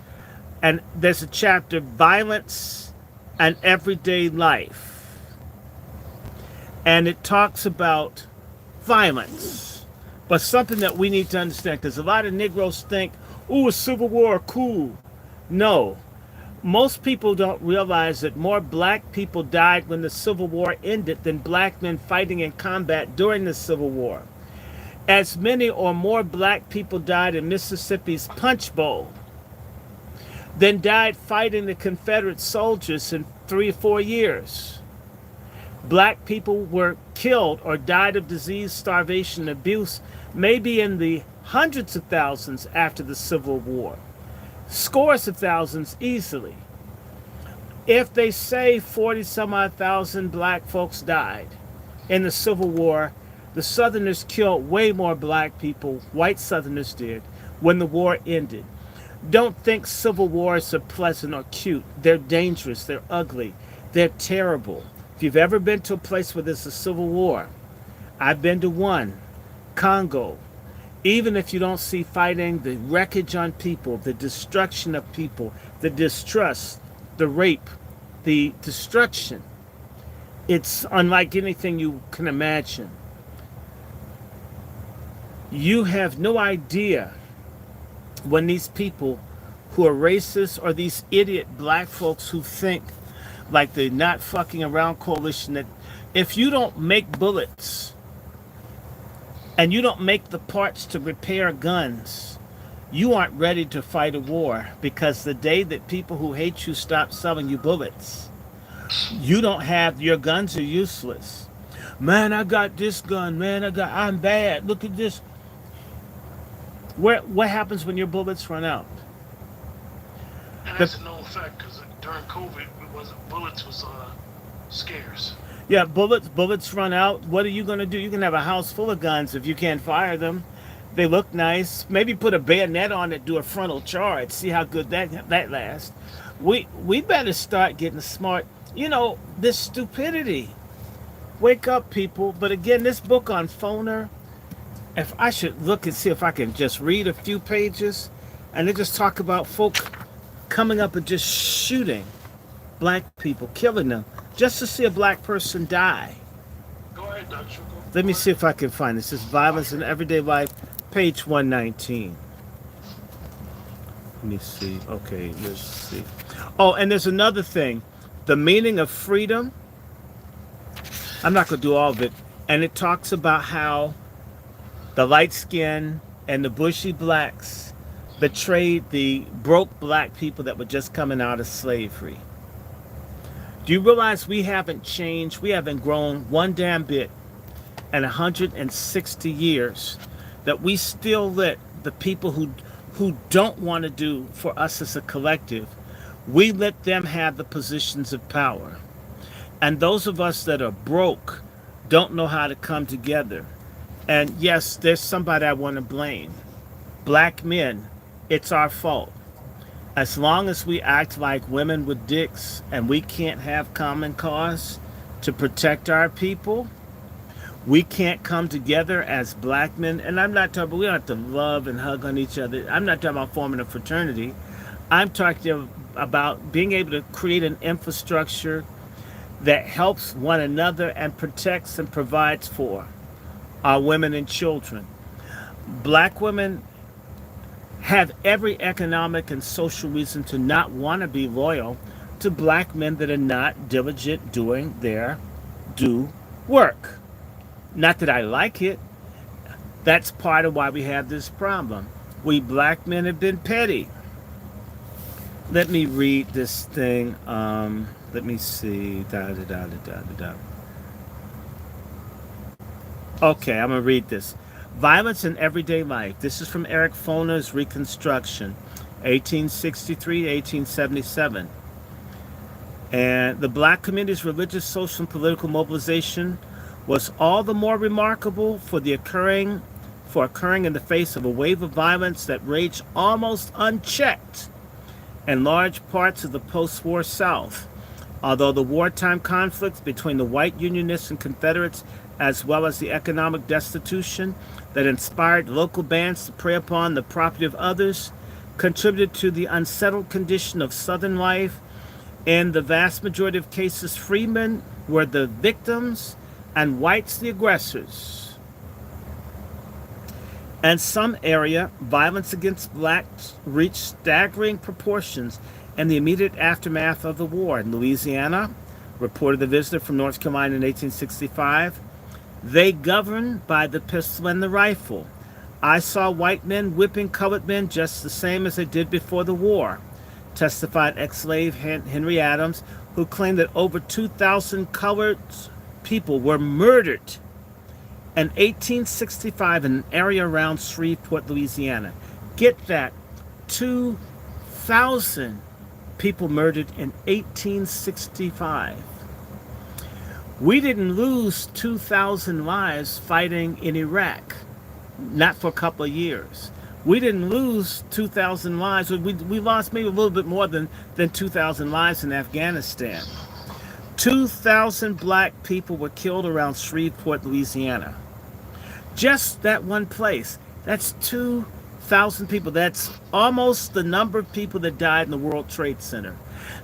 and there's a chapter, violence and everyday life. And it talks about violence, but something that we need to understand, because a lot of Negroes think, ooh, a civil war, cool. No. Most people don't realize that more black people died when the Civil War ended than black men fighting in combat during the Civil War. As many or more black people died in Mississippi's Punch Bowl than died fighting the Confederate soldiers in 3 or 4 years. Black people were killed or died of disease, starvation, abuse, maybe in the hundreds of thousands after the Civil War. Scores of thousands easily. If they say 40 some odd thousand black folks died in the Civil War, the Southerners killed way more black people, white Southerners did, when the war ended. Don't think civil wars are pleasant or cute. They're dangerous, they're ugly, they're terrible. If you've ever been to a place where there's a civil war, I've been to one, Congo. Even if you don't see fighting, the wreckage on people, the destruction of people, the distrust, the rape, the destruction, it's unlike anything you can imagine. You have no idea when these people who are racist, or these idiot black folks who think like the Not Fucking Around Coalition, that if you don't make bullets and you don't make the parts to repair guns, you aren't ready to fight a war, because the day that people who hate you stop selling you bullets, you don't have, your guns are useless. Man, I got this gun. Man, I'm bad. Look at this. What happens when your bullets run out? And The, that's a known fact because during COVID, it wasn't bullets was scarce. yeah, bullets run out. What are you gonna do? You can have a house full of guns if you can't fire them. They look nice. Maybe put a bayonet on it, do a frontal charge, see how good that lasts. We better start getting smart. You know, this stupidity. Wake up, people. But again, this book on Phoner, if I should look and see if I can just read a few pages, and they just talk about folk coming up and just shooting black people, killing them, just to see a black person die. Go ahead, Dr. Let me see if I can find this. This is Violence in Everyday Life, page 119. Let me see. Okay, let's see. Oh, and there's another thing. The meaning of freedom. I'm not going to do all of it. And it talks about how the light skin and the bushy blacks betrayed the broke black people that were just coming out of slavery. Do you realize we haven't changed? We haven't grown one damn bit in 160 years. That we still let the people who don't want to do for us as a collective, we let them have the positions of power. And those of us that are broke don't know how to come together. And yes, there's somebody I want to blame. Black men, it's our fault. As long as we act like women with dicks and we can't have common cause to protect our people, we can't come together as black men. And I'm not talking about, we don't have to love and hug on each other. I'm not talking about forming a fraternity. I'm talking about being able to create an infrastructure that helps one another and protects and provides for our women and children. Black women have every economic and social reason to not want to be loyal to black men that are not diligent doing their due work. Not that I like it. That's part of why we have this problem. We black men have been petty. Let me read this thing. Let me see. Okay, I'm going to read this. Violence in Everyday Life. This is from Eric Foner's Reconstruction, 1863 to 1877. And the black community's religious, social, and political mobilization was all the more remarkable for occurring in the face of a wave of violence that raged almost unchecked in large parts of the post-war South. Although the wartime conflicts between the white Unionists and Confederates, as well as the economic destitution that inspired local bands to prey upon the property of others, contributed to the unsettled condition of Southern life, in the vast majority of cases, freemen were the victims and whites the aggressors. In some area, violence against blacks reached staggering proportions in the immediate aftermath of the war. In Louisiana, reported the visitor from North Carolina in 1865, they governed by the pistol and the rifle. I saw white men whipping colored men just the same as they did before the war, testified ex-slave Henry Adams, who claimed that over 2,000 colored people were murdered in 1865 in an area around Shreveport, Louisiana. Get that, 2,000 people murdered in 1865. We didn't lose 2,000 lives fighting in Iraq, not for a couple of years. We didn't lose 2,000 lives. We lost maybe a little bit more than 2,000 lives in Afghanistan. 2,000 black people were killed around Shreveport, Louisiana. Just that one place. That's 2,000 people. That's almost the number of people that died in the World Trade Center.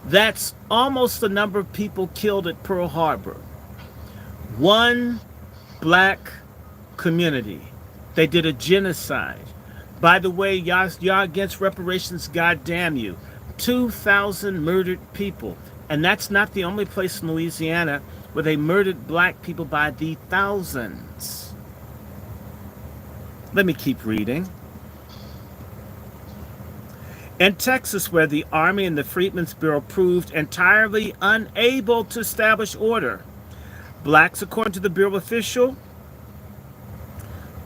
That's almost the number of people killed at Pearl Harbor. One black community. They did a genocide. By the way, y'all against reparations, God damn you. 2,000 murdered people. And that's not the only place in Louisiana where they murdered black people by the thousands. Let me keep reading. In Texas, where the Army and the Freedmen's Bureau proved entirely unable to establish order, Blacks, according to the Bureau official,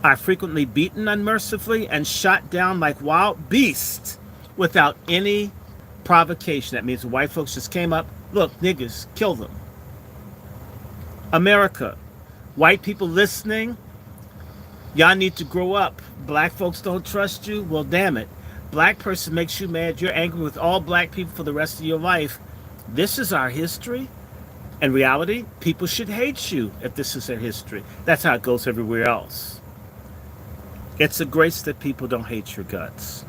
are frequently beaten unmercifully and shot down like wild beasts without any provocation. That means the white folks just came up, look, niggers, kill them. America, white people listening, y'all need to grow up. Black folks don't trust you. Well, damn it. Black person makes you mad. You're angry with all black people for the rest of your life. This is our history. In reality, people should hate you if this is their history. That's how it goes everywhere else. It's a grace that people don't hate your guts.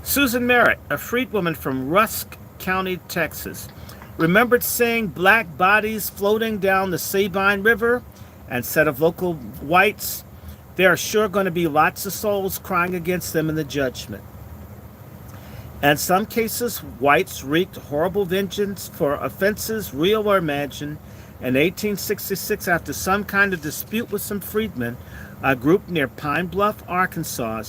Susan Merritt, a freedwoman from Rusk County, Texas, remembered seeing black bodies floating down the Sabine River and said of local whites, there are sure going to be lots of souls crying against them in the judgment. In some cases, whites wreaked horrible vengeance for offenses, real or imagined. In 1866, after some kind of dispute with some freedmen, a group near Pine Bluff, Arkansas,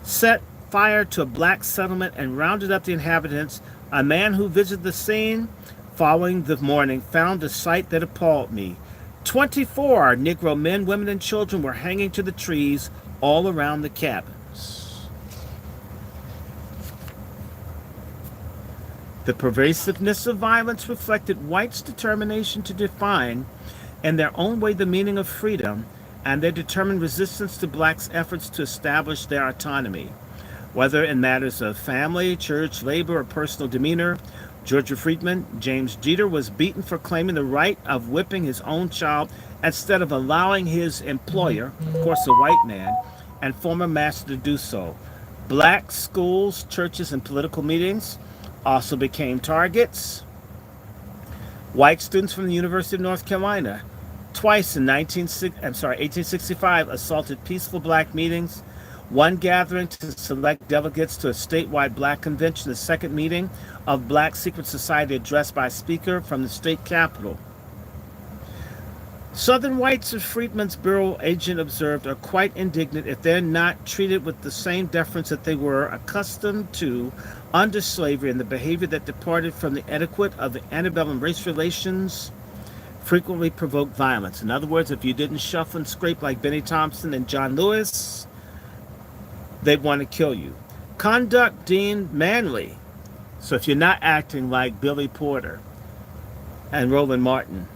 set fire to a black settlement and rounded up the inhabitants. A man who visited the scene following the morning found a sight that appalled me. 24 Negro men, women, and children were hanging to the trees all around the cabins. The pervasiveness of violence reflected whites' determination to define, in their own way, the meaning of freedom, and their determined resistance to blacks' efforts to establish their autonomy. Whether in matters of family, church, labor, or personal demeanor, Georgia freedman James Jeter was beaten for claiming the right of whipping his own child instead of allowing his employer, of course a white man, and former master to do so. Black schools, churches, and political meetings also became targets. White students from the University of North Carolina twice in 1865 assaulted peaceful black meetings. One gathering to select delegates to a statewide black convention, the second meeting of Black Secret Society addressed by a speaker from the state capitol. Southern whites, a Freedmen's Bureau agent observed, are quite indignant if they're not treated with the same deference that they were accustomed to under slavery, and the behavior that departed from the etiquette of the antebellum race relations frequently provoked violence. In other words, if you didn't shuffle and scrape like Benny Thompson and John Lewis, they want to kill you. Conduct deemed manly. So if you're not acting like Billy Porter and Roland Martin,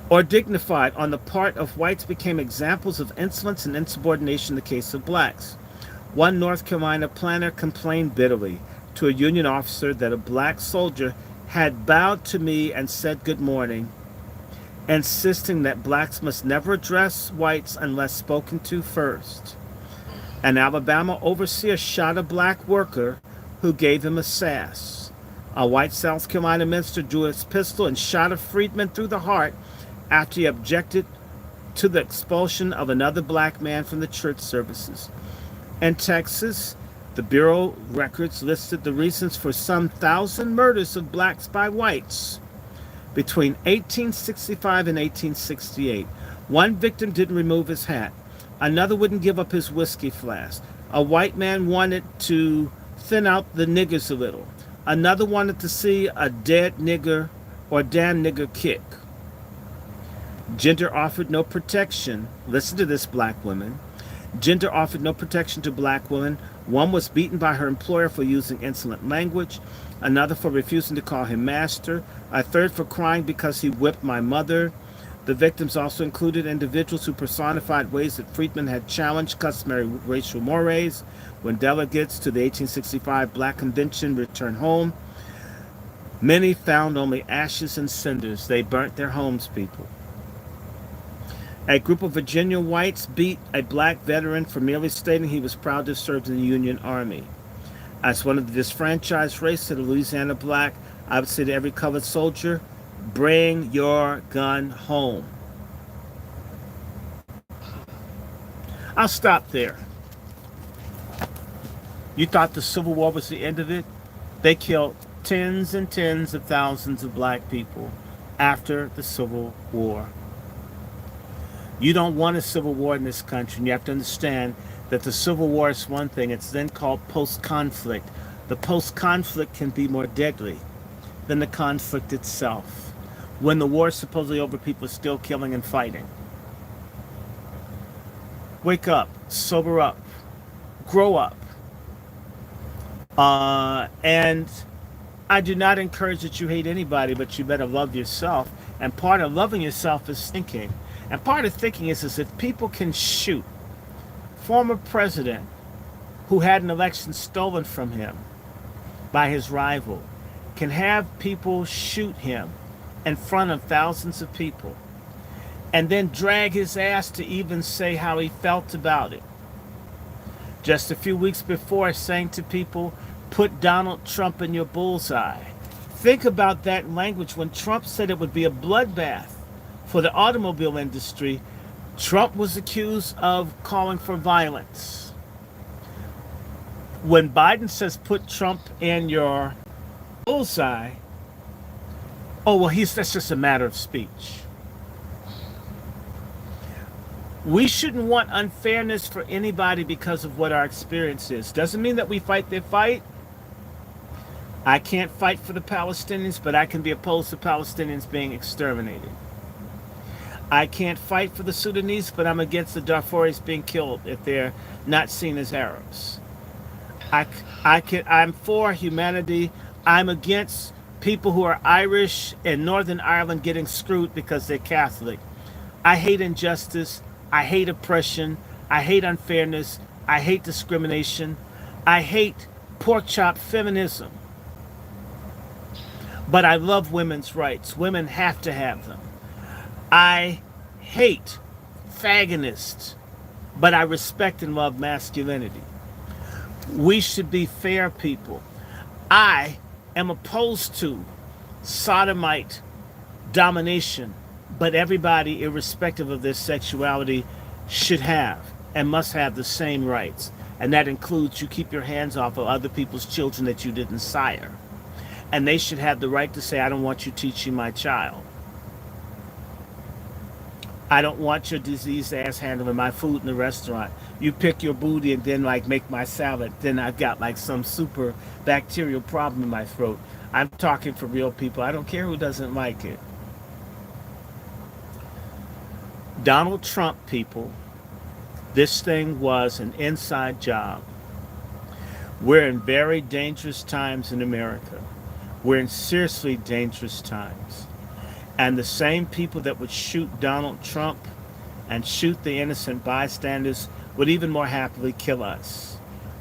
or dignified on the part of whites, became examples of insolence and insubordination in the case of blacks. One North Carolina planter complained bitterly to a Union officer that a black soldier had bowed to me and said good morning, insisting that blacks must never address whites unless spoken to first. An Alabama overseer shot a black worker who gave him a sass. A white South Carolina minister drew his pistol and shot a freedman through the heart after he objected to the expulsion of another black man from the church services. In Texas, the Bureau records listed the reasons for some 1,000 murders of blacks by whites between 1865 and 1868. One victim didn't remove his hat. Another wouldn't give up his whiskey flask. A white man wanted to thin out the niggers a little. Another wanted to see a dead nigger or damn nigger kick. Gender offered no protection. Listen to this, black women. Gender offered no protection to black women. One was beaten by her employer for using insolent language, another for refusing to call him master, a third for crying because he whipped my mother. The victims also included individuals who personified ways that freedmen had challenged customary racial mores. When delegates to the 1865 Black Convention returned home, many found only ashes and cinders. They burnt their homes, people. A group of Virginia whites beat a black veteran for merely stating he was proud to have served in the Union Army. As one of the disfranchised race to the Louisiana black, I would say to every colored soldier, bring your gun home. I'll stop there. You thought the Civil War was the end of it? They killed tens and tens of thousands of black people after the Civil War. You don't want a civil war in this country, and you have to understand that the Civil War is one thing. It's then called post-conflict. The post-conflict can be more deadly. than the conflict itself. When the war is supposedly over, people are still killing and fighting. Wake up, sober up, grow up. And I do not encourage that you hate anybody, but you better love yourself. And part of loving yourself is thinking. And part of thinking is if people can shoot former president who had an election stolen from him by his rival, can have people shoot him in front of thousands of people, and then drag his ass to even say how he felt about it. Just a few weeks before, saying to people, put Donald Trump in your bullseye. Think about that language. When Trump said it would be a bloodbath for the automobile industry, Trump was accused of calling for violence. When Biden says put Trump in your bullseye, oh, well, that's just a matter of speech. We shouldn't want unfairness for anybody because of what our experience is. Doesn't mean that we fight their fight. I can't fight for the Palestinians, but I can be opposed to Palestinians being exterminated. I can't fight for the Sudanese, but I'm against the Darfuris being killed if they're not seen as Arabs. I'm for humanity. I'm against people who are Irish and Northern Ireland getting screwed because they're Catholic. I hate injustice. I hate oppression. I hate unfairness. I hate discrimination. I hate pork chop feminism. But I love women's rights. Women have to have them. I hate fagonists, but I respect and love masculinity. We should be fair people. I am opposed to sodomite domination, but everybody, irrespective of their sexuality, should have and must have the same rights. And that includes you keep your hands off of other people's children that you didn't sire. And they should have the right to say, I don't want you teaching my child. I don't want your diseased ass handling my food in the restaurant. You pick your booty and then make my salad. Then I've got some super bacterial problem in my throat. I'm talking for real people. I don't care who doesn't like it. Donald Trump, people, this thing was an inside job. We're in very dangerous times in America. We're in seriously dangerous times. And the same people that would shoot Donald Trump and shoot the innocent bystanders would even more happily kill us.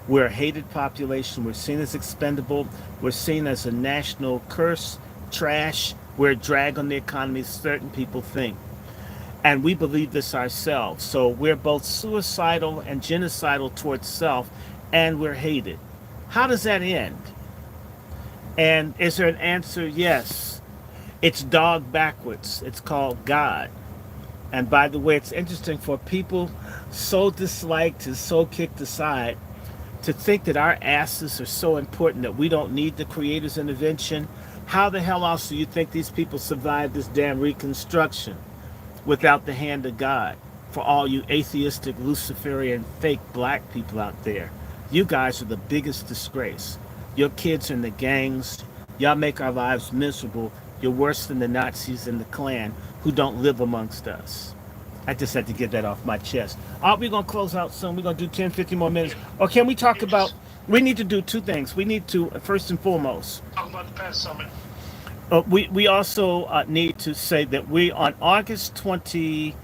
We're a hated population. We're seen as expendable. We're seen as a national curse, trash. We're a drag on the economy, certain people think. And we believe this ourselves. So we're both suicidal and genocidal towards self, and we're hated. How does that end? And is there an answer? Yes. It's dog backwards. It's called God. And by the way, it's interesting for people so disliked and so kicked aside to think that our asses are so important that we don't need the Creator's intervention. How the hell else do you think these people survived this damn Reconstruction without the hand of God? For all you atheistic, Luciferian, fake black people out there, you guys are the biggest disgrace. Your kids are in the gangs. Y'all make our lives miserable. You're worse than the Nazis and the Klan who don't live amongst us. I just had to get that off my chest. We're going to close out soon. We're going to do 10, 15 more minutes. Or can we talk about, we need to do two things. We need to, first and foremost, Talk about the past summit. we also need to say that we, on August 24th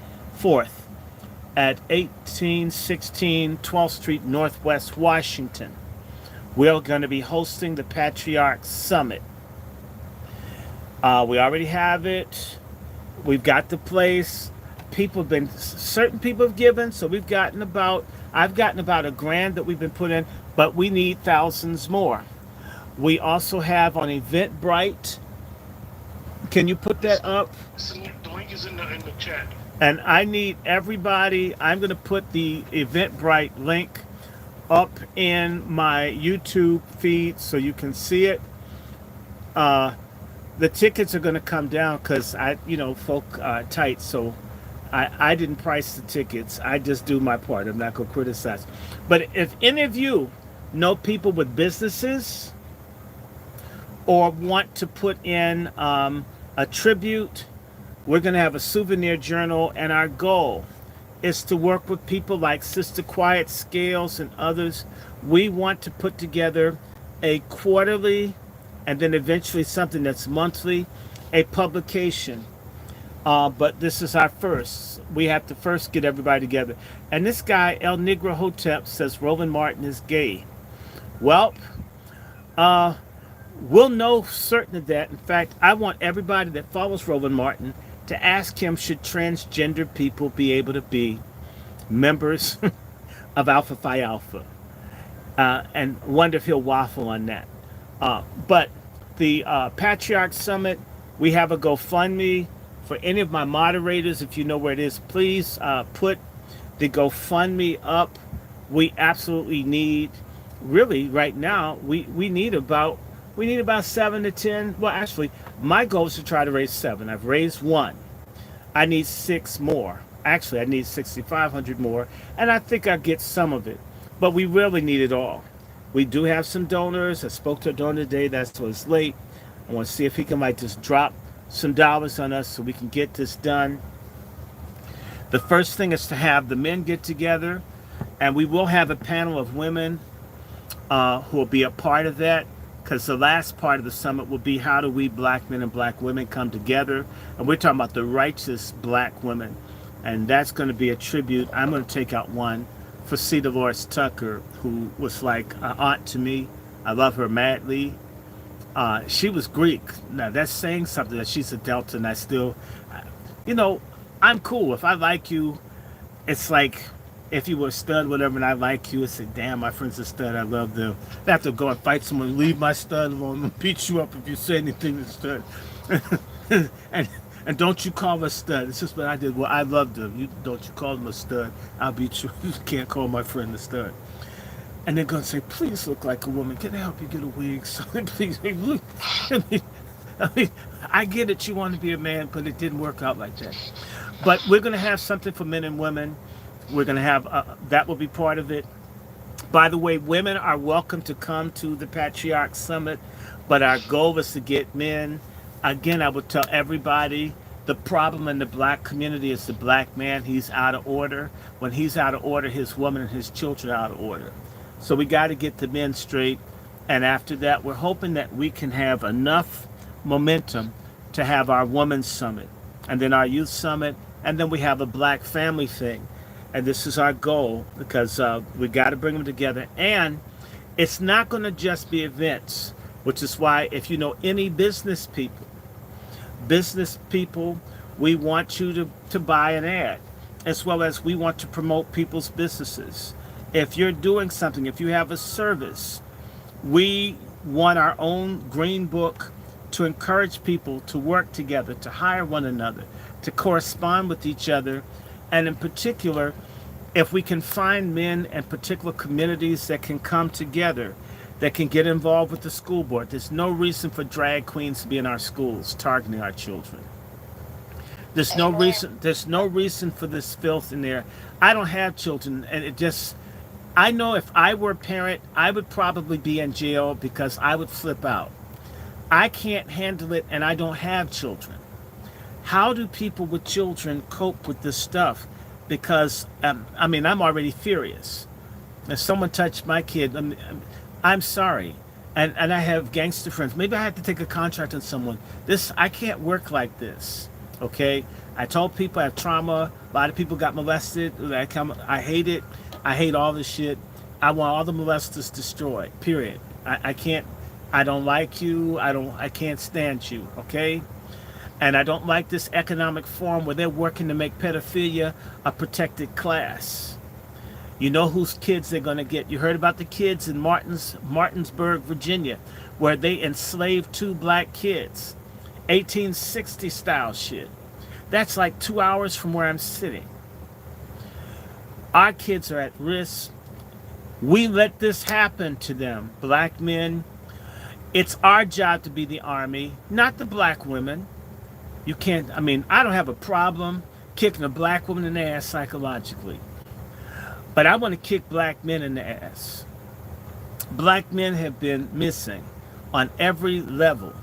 at 1816 12th Street, Northwest Washington, we're going to be hosting the Patriarch Summit. We already have it. We've got the place. Certain people have given, so I've gotten about $1,000 that we've been put in, but we need thousands more. We also have on Eventbrite. Can you put that up? The link is in the chat. And I need everybody. I'm going to put the Eventbrite link up in my YouTube feed so you can see it. The tickets are going to come down because folk are tight, so I didn't price the tickets. I just do my part. I'm not going to criticize. But if any of you know people with businesses or want to put in a tribute, we're going to have a souvenir journal, and our goal is to work with people like Sister Quiet Scales and others. We want to put together a quarterly and then eventually something that's monthly, a publication. But this is our first. We have to first get everybody together. And this guy, El Negro Hotep, says Roland Martin is gay. Well, uh, we'll know certain of that. In fact, I want everybody that follows Roland Martin to ask him, should transgender people be able to be members of Alpha Phi Alpha? And wonder if he'll waffle on that. But the Patriarch Summit, we have a GoFundMe. For any of my moderators, if you know where it is, please put the GoFundMe up. We absolutely need, really right now, we need about 7 to 10. Well, actually, my goal is to try to raise 7. I've raised 1. I need 6 more. Actually, I need 6,500 more, and I think I'll get some of it. But we really need it all. We do have some donors. I spoke to a donor today. That's what's late. I want to see if he can just drop some dollars on us so we can get this done. The first thing is to have the men get together, and we will have a panel of women who will be a part of that, because the last part of the summit will be how do we black men and black women come together, and we're talking about the righteous black women, and that's going to be a tribute. I'm going to take out one for C. Dolores Tucker, who was like an aunt to me. I love her madly. She was Greek. Now that's saying something, that she's a Delta, and I still, I'm cool. If I like you, it's like if you were a stud, whatever, and I like you, it's like, damn, my friend's a stud. I love them. I have to go and fight someone, leave my stud alone, I'm gonna beat you up if you say anything to stud. and don't you call a stud. It's just what I did. Well, I loved him. Don't you call him a stud. I'll beat you. You can't call my friend a stud. And they're going to say, please look like a woman. Can I help you get a wig? So please, look. I get it. You want to be a man, but it didn't work out like that. But we're going to have something for men and women. We're going to have, that will be part of it. By the way, women are welcome to come to the Patriarch Summit, but our goal is to get men. Again, I would tell everybody, the problem in the black community is the black man. He's out of order. When he's out of order, his woman and his children are out of order. So we got to get the men straight. And after that, we're hoping that we can have enough momentum to have our women's summit, and then our youth summit, and then we have a black family thing. And this is our goal, because we got to bring them together. And it's not going to just be events, which is why if you know any business people, we want you to buy an ad, as well as we want to promote people's businesses. If you're doing something, if you have a service, we want our own green book to encourage people to work together, to hire one another, to correspond with each other. And in particular, if we can find men in particular communities that can come together, that can get involved with the school board. There's no reason for drag queens to be in our schools targeting our children. There's no reason for this filth in there. I don't have children, and I know if I were a parent, I would probably be in jail because I would flip out. I can't handle it, and I don't have children. How do people with children cope with this stuff? Because, I'm already furious. If someone touched my kid, I'm sorry. And I have gangster friends. Maybe I have to take a contract on someone. I can't work like this, okay? I told people I have trauma. A lot of people got molested. I hate it. I hate all this shit. I want all the molesters destroyed, period. I don't like you. I can't stand you, okay? And I don't like this economic form where they're working to make pedophilia a protected class. You know whose kids they're going to get. You heard about the kids in Martinsburg, Virginia, where they enslaved 2 black kids. 1860 style shit. That's like 2 hours from where I'm sitting. Our kids are at risk. We let this happen to them, black men. It's our job to be the army, not the black women. You can't, I don't have a problem kicking a black woman in the ass psychologically. But I want to kick black men in the ass. Black men have been missing. on every level.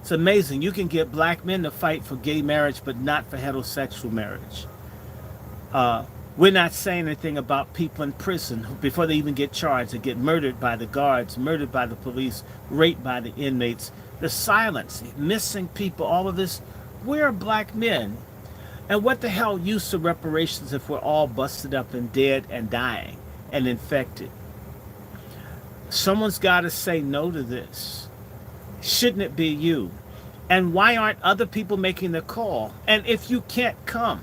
It's amazing. You can get black men to fight for gay marriage, but not for heterosexual marriage. We're not saying anything about people in prison before they even get charged. They get murdered by the guards, murdered by the police, raped by the inmates. The silence, missing people, all of this. We're black men. And what the hell use of reparations if we're all busted up and dead and dying and infected? Someone's got to say no to this. Shouldn't it be you? And why aren't other people making the call? And if you can't come,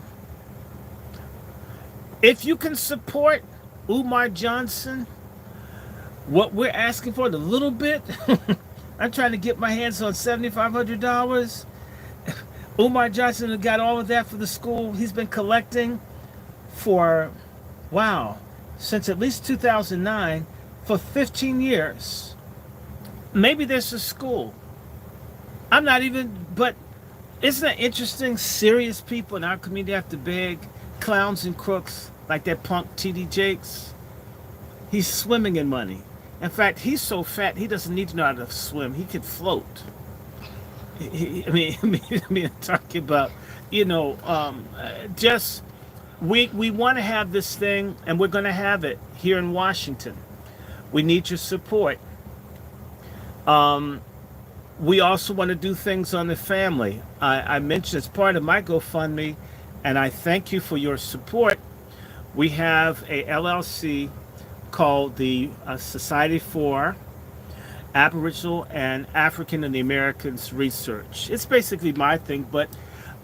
if you can support Umar Johnson, what we're asking for, the little bit, I'm trying to get my hands on $7,500. Umar Johnson got all of that for the school. He's been collecting for, wow, since at least 2009, for 15 years. Maybe there's a school. I'm not even, but isn't that interesting? Serious people in our community have to beg clowns and crooks like that punk TD Jakes. He's swimming in money. In fact, he's so fat he doesn't need to know how to swim. He can float. I mean, talking about, just we want to have this thing, and we're going to have it here in Washington. We need your support. We also want to do things on the family. I mentioned as part of my GoFundMe, and I thank you for your support. We have a LLC called the Society for Aboriginal and African and the Americans Research. It's basically my thing, but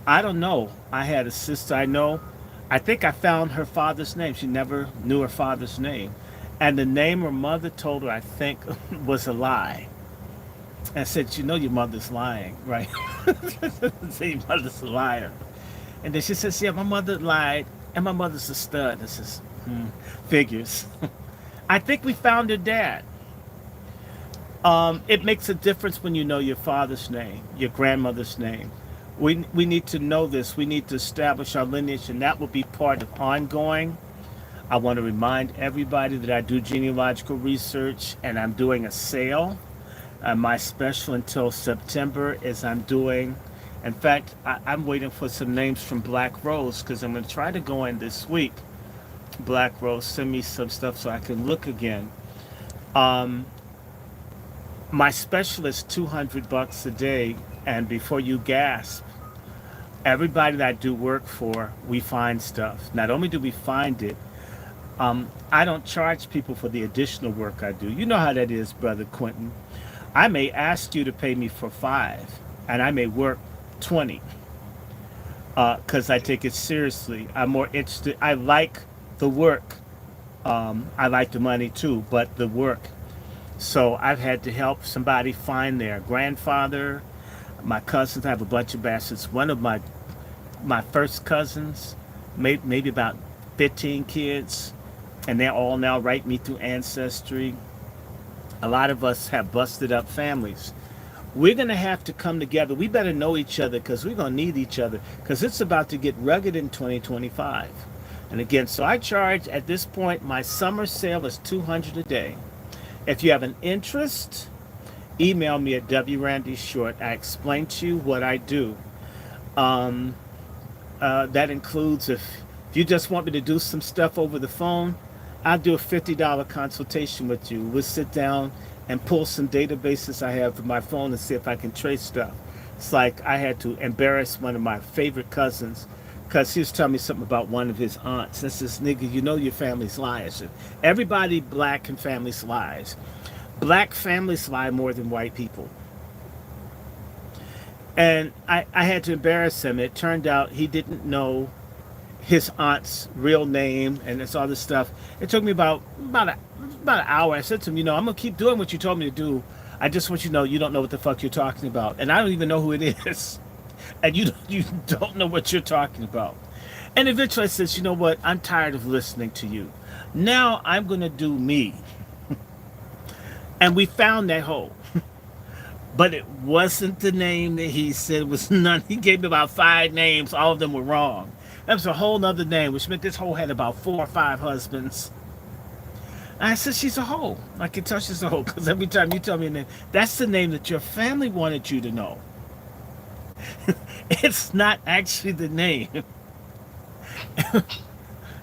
I don't know. I had a sister I think I found her father's name. She never knew her father's name. And the name her mother told her, I think, was a lie. And I said, your mother's lying, right? Say your mother's a liar. And then she says, yeah, my mother lied, and my mother's a stud. This is figures. I think we found her dad. It makes a difference when you know your father's name, your grandmother's name. We need to know this. We need to establish our lineage, and that will be part of ongoing. I want to remind everybody that I do genealogical research, and I'm doing a sale. My special until September is I'm doing, in fact, I'm waiting for some names from Black Rose, because I'm going to try to go in this week. Black Rose, send me some stuff so I can look again. My special is $200 a day, and before you gasp, everybody that I do work for, we find stuff. Not only do we find it, I don't charge people for the additional work I do. You know how that is, Brother Quentin. I may ask you to pay me for 5, and I may work 20, because I take it seriously. I'm more interested. I like the work. I like the money too, but the work. So I've had to help somebody find their grandfather. My cousins, I have a bunch of bastards. One of my first cousins, maybe about 15 kids, and they're all now write me through Ancestry. A lot of us have busted up families. We're going to have to come together. We better know each other, because we're going to need each other, because it's about to get rugged in 2025. And again, so I charge, at this point, my summer sale is $200 a day. If you have an interest, email me at DrRandyShort. I explain to you what I do. That includes, if you just want me to do some stuff over the phone, I'll do a $50 consultation with you. We'll sit down and pull some databases I have from my phone and see if I can trace stuff. It's like I had to embarrass one of my favorite cousins, because he was telling me something about one of his aunts. I says, nigga, you know your family's lies. Everybody black in families lies. Black families lie more than white people. And I had to embarrass him. It turned out he didn't know his aunt's real name and this other stuff. It took me about an hour. I said to him, I'm going to keep doing what you told me to do. I just want you to know you don't know what the fuck you're talking about. And I don't even know who it is. And you don't know what you're talking about. And eventually I says, you know what? I'm tired of listening to you. Now I'm going to do me. And we found that hole. But it wasn't the name that he said. It was none. He gave me about 5 names. All of them were wrong. That was a whole other name, which meant this hole had about 4 or 5 husbands. I said, she's a hoe. I can tell she's a hoe because every time you tell me a name, that's the name that your family wanted you to know. It's not actually the name.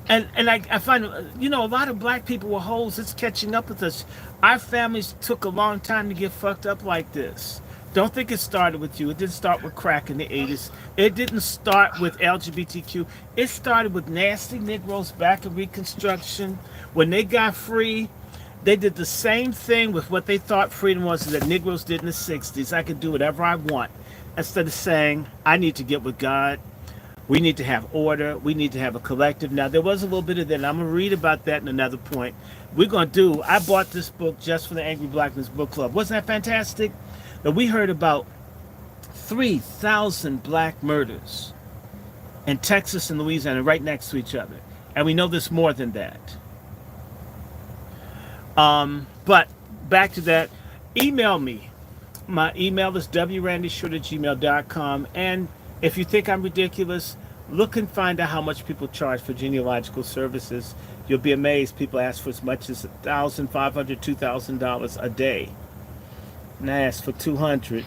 And I find, a lot of black people were hoes. It's catching up with us. Our families took a long time to get fucked up like this. Don't think it started with you. It didn't start with crack in the 80s. It didn't start with LGBTQ. It started with nasty Negroes back in Reconstruction. When they got free, they did the same thing with what they thought freedom was that Negroes did in the 60s. I could do whatever I want. Instead of saying, I need to get with God. We need to have order. We need to have a collective. Now, there was a little bit of that, and I'm going to read about that in another point. I bought this book just for the Angry Blackness Book Club. Wasn't that fantastic? Now, we heard about 3,000 black murders in Texas and Louisiana right next to each other. And we know there's more than that. But back to that, email me. My email is DrRandyShort@gmail.com. And if you think I'm ridiculous, look and find out how much people charge for genealogical services. You'll be amazed. People ask for as much as $1,500, $2,000 a day. And I asked for $200.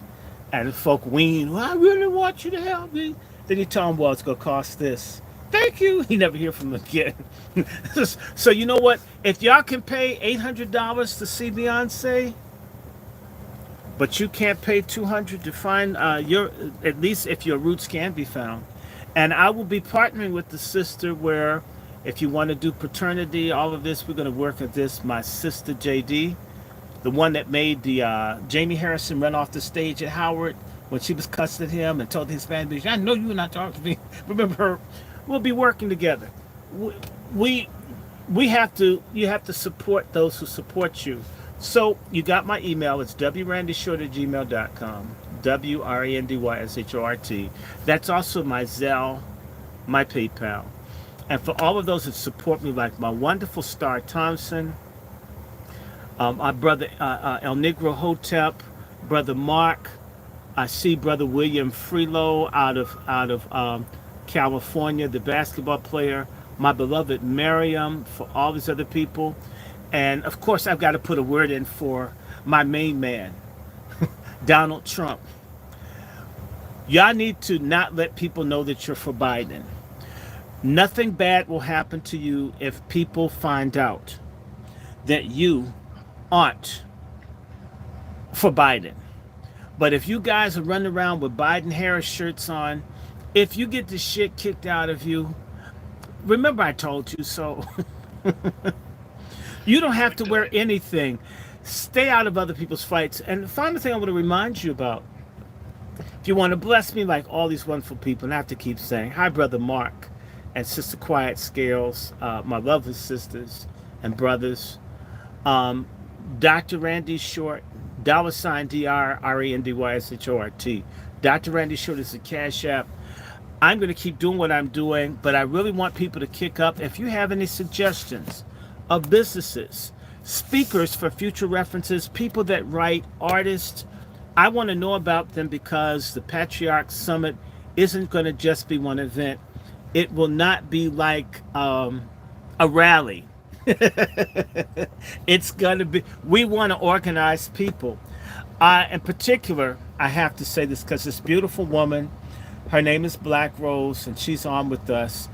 And folk wean, well, I really want you to help me. Then you tell them, well, it's going to cost this. Thank you. You never hear from them again. So you know what? If y'all can pay $800 to see Beyonce, but you can't pay $200 to find at least if your roots can be found. And I will be partnering with the sister where if you want to do paternity, all of this, we're going to work at this. My sister JD, the one that made the Jamie Harrison run off the stage at Howard when she was cussing at him and told the Hispanic bitch, I know you were not talking to me. Remember her? We'll be working together. You have to support those who support you. So you got my email. It's WRandyShort@gmail.com. WRANDYSHORT. That's also my Zelle, my PayPal. And for all of those that support me, like my wonderful Star Thompson, our brother El Negro Hotep, brother Mark, I see brother William Freelo out of California, the basketball player, my beloved Miriam, for all these other people. And of course, I've got to put a word in for my main man, Donald Trump. Y'all need to not let people know that you're for Biden. Nothing bad will happen to you if people find out that you aren't for Biden. But if you guys are running around with Biden Harris shirts on, if you get the shit kicked out of you, remember I told you so. You don't have to wear anything. Stay out of other people's fights. And the final thing I want to remind you about, if you want to bless me like all these wonderful people, and I have to keep saying, hi, Brother Mark and Sister Quiet Scales, my lovely sisters and brothers. Dr. Randy Short, $DrRandyShort. Dr. Randy Short is a Cash App. I'm going to keep doing what I'm doing, but I really want people to kick up. If you have any suggestions of businesses, speakers for future references, people that write, artists, I want to know about them because the Patriarch Summit isn't going to just be one event. It will not be like a rally. It's going to be, we want to organize people. In particular, I have to say this because this beautiful woman, her name is Black Rose, and she's on with us.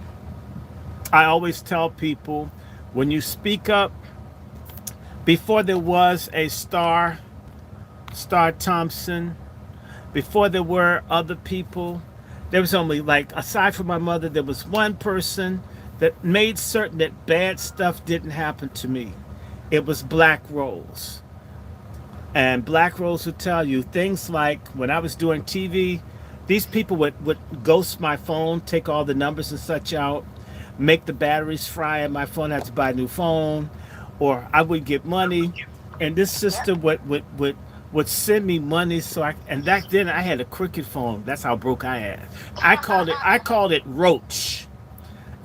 I always tell people, when you speak up, before there was a Star Thompson, before there were other people, there was only, like, aside from my mother, there was one person that made certain that bad stuff didn't happen to me. It was Black Rose. And Black Rose would tell you things like, when I was doing TV, these people would ghost my phone, take all the numbers and such out, make the batteries fry in my phone, I had to buy a new phone, or I would get money, and this sister would send me money. And back then I had a Cricket phone. That's how broke I had. I called it Roach.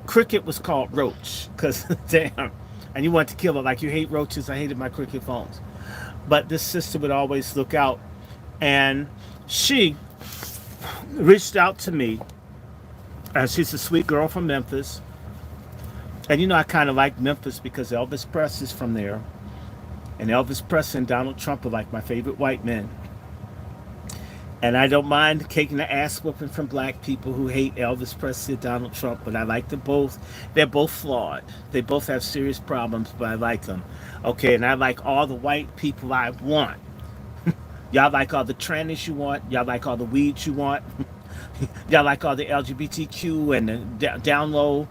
Cricket was called Roach because damn, and you want to kill it like you hate roaches. I hated my Cricket phones, but this sister would always look out, and she reached out to me. She's a sweet girl from Memphis. And I kind of like Memphis because Elvis Presley's from there. And Elvis Presley and Donald Trump are like my favorite white men. And I don't mind taking the ass whooping from black people who hate Elvis Presley and Donald Trump, but I like them both. They're both flawed. They both have serious problems, but I like them. Okay, and I like all the white people I want. Y'all like all the trannies you want. Y'all like all the weeds you want. Y'all like all the LGBTQ and the down low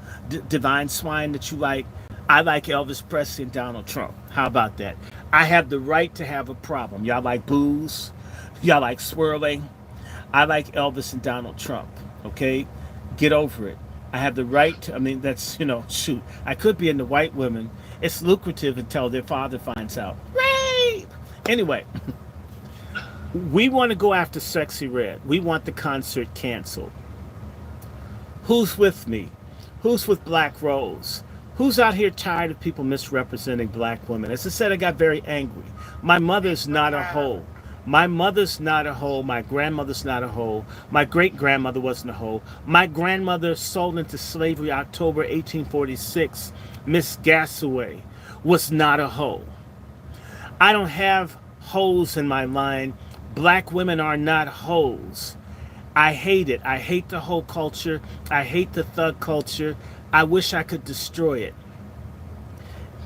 divine swine that you like. I like Elvis Presley and Donald Trump. How about that? I have the right to have a problem. Y'all like booze. Y'all like swirling. I like Elvis and Donald Trump. Okay? Get over it. I have the right to, I mean, that's, shoot. I could be into white women. It's lucrative until their father finds out. Rape! Anyway. We want to go after Sexy Red. We want the concert canceled. Who's with me? Who's with Black Rose? Who's out here tired of people misrepresenting black women? As I said, I got very angry. My mother's not a hoe. My mother's not a hoe. My grandmother's not a hoe. My great-grandmother wasn't a hoe. My grandmother sold into slavery October 1846. Miss Gasaway was not a hoe. I don't have hoes in my line. Black women are not hoes. I hate it. I hate the hoe culture. I hate the thug culture. I wish I could destroy it.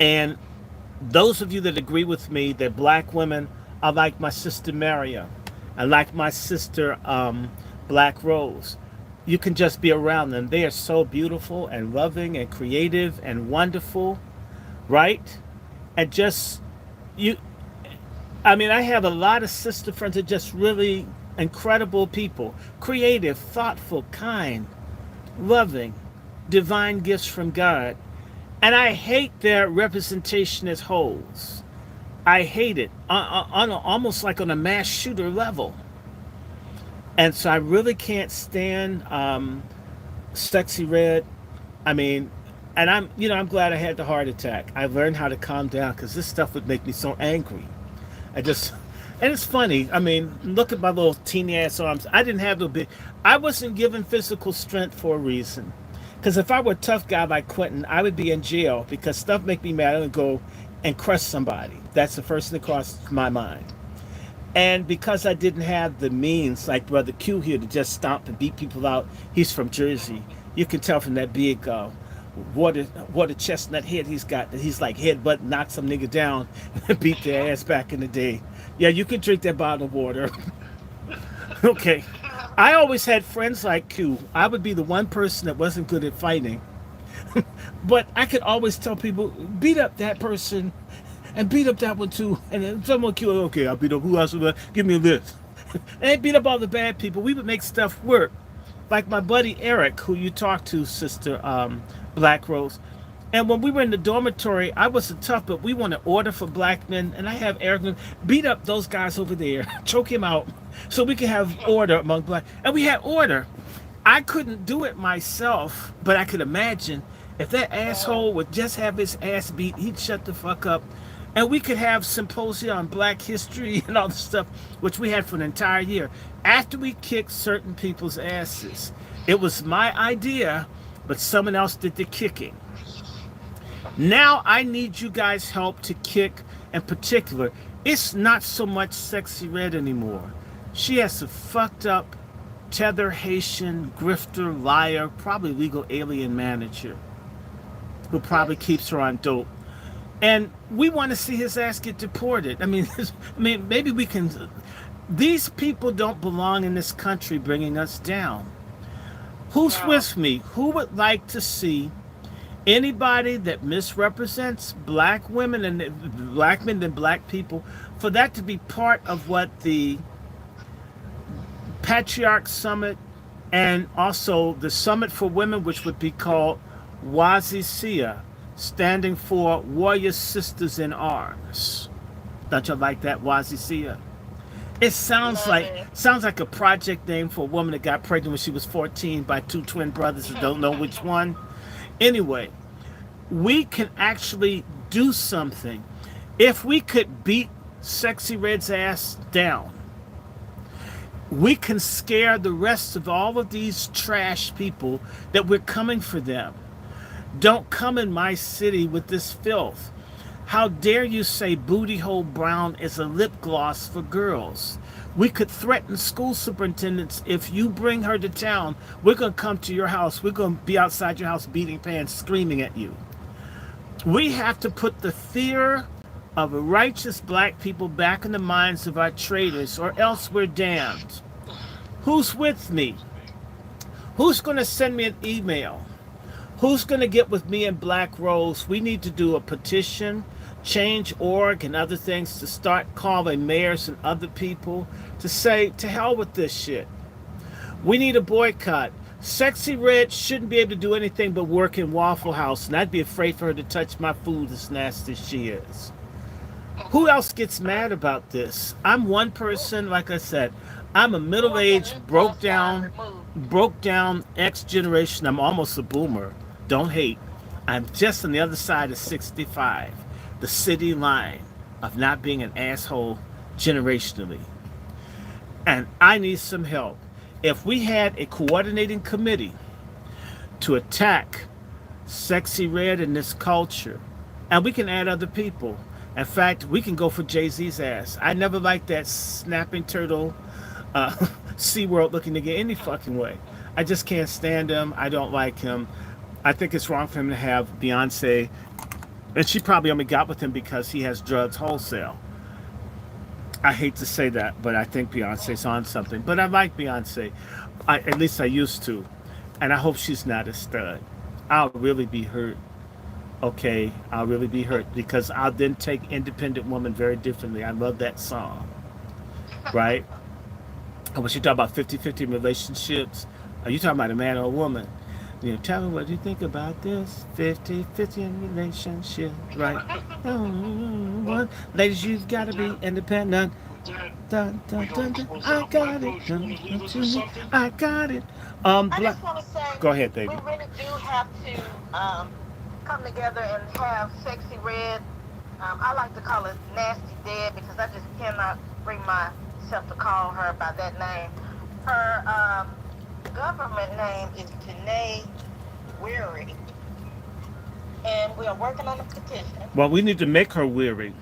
And those of you that agree with me that black women are like my sister Maria, and like my sister Black Rose, you can just be around them. They are so beautiful and loving and creative and wonderful, right? And just you. I mean, I have a lot of sister friends that are just really incredible people. Creative, thoughtful, kind, loving, divine gifts from God. And I hate their representation as hoes. I hate it, almost like on a mass shooter level. And so I really can't stand Sexy Red. I mean, and I'm glad I had the heart attack. I learned how to calm down because this stuff would make me so angry. And it's funny. I mean, look at my little teeny ass arms. I didn't have no big. I wasn't given physical strength for a reason. Because if I were a tough guy like Quentin, I would be in jail because stuff make me mad. I would go and crush somebody. That's the first thing that crosses my mind. And because I didn't have the means, like Brother Q here, to just stomp and beat people out. He's from Jersey. You can tell from that big water chestnut head he's got that he's like headbutt, knock some nigga down and beat their ass back in the day. Yeah, you can drink that bottle of water. Okay. I always had friends like Q. I would be the one person that wasn't good at fighting. But I could always tell people, beat up that person and beat up that one too. And then someone Q, okay, I'll beat up who else? Give me a list. And beat up all the bad people. We would make stuff work. Like my buddy Eric, who you talked to, Sister Black Rose. And when we were in the dormitory, I wasn't tough, but we wanted order for black men. And I have Eric beat up those guys over there, choke him out, so we could have order among black. And we had order. I couldn't do it myself, but I could imagine if that asshole would just have his ass beat, he'd shut the fuck up. And we could have symposia on black history and all the stuff, which we had for an entire year. After we kicked certain people's asses, it was my idea, but someone else did the kicking. Now I need you guys' help to kick. In particular, it's not so much Sexy Red anymore. She has a fucked up tether Haitian grifter, liar, probably legal alien manager who probably keeps her on dope. And we want to see his ass get deported. I mean, maybe we can. These people don't belong in this country bringing us down. Who's with me? Who would like to see anybody that misrepresents black women and black men and black people, for that to be part of what the Patriarch Summit and also the Summit for Women, which would be called WASISIA, standing for Warrior Sisters in Arms. Don't you like that, WASISIA? It sounds like a project name for a woman that got pregnant when she was 14 by two twin brothers and don't know which one. Anyway, we can actually do something. If we could beat Sexy Red's ass down, we can scare the rest of all of these trash people that we're coming for them. Don't come in my city with this filth. How dare you say Booty Hole Brown is a lip gloss for girls? We could threaten school superintendents. If you bring her to town, we're going to come to your house. We're going to be outside your house beating pants, screaming at you. We have to put the fear of righteous black people back in the minds of our traitors, or else we're damned. Who's with me? Who's going to send me an email? Who's going to get with me in Black Rose? We need to do a petition, Change.org, and other things to start calling mayors and other people to say, to hell with this shit. We need a boycott. Sexy Red shouldn't be able to do anything but work in Waffle House, and I'd be afraid for her to touch my food as nasty as she is. Who else gets mad about this? I'm one person, like I said, I'm a middle-aged, broke down X generation. I'm almost a boomer. Don't hate. I'm just on the other side of 65, the city line of not being an asshole generationally. And I need some help. If we had a coordinating committee to attack Sexy Red in this culture, and we can add other people. In fact, we can go for Jay-Z's ass. I never liked that snapping turtle SeaWorld looking nigga any fucking way. I just can't stand him. I don't like him. I think it's wrong for him to have Beyonce, and she probably only got with him because he has drugs wholesale. I hate to say that, but I think Beyonce's on something. But I like Beyonce. At least I used to. And I hope she's not a stud. I'll really be hurt. Okay, I'll really be hurt because I'll then take Independent Woman very differently. I love that song. Right? And when you talk about 50-50 relationships, are you talking about a man or a woman? You know, tell me what you think about this 50-50 relationship, right? Ladies, you've got to be independent. Dun, dun, dun, dun. I got it. Dun, dun, dun, I got it. I just want to say, go ahead, baby. We really do have to come together and have Sexy Red. I like to call it Nasty Dead because I just cannot bring myself to call her by that name. Her government name is Janae Weary, and we are working on a petition. Well, we need to make her weary.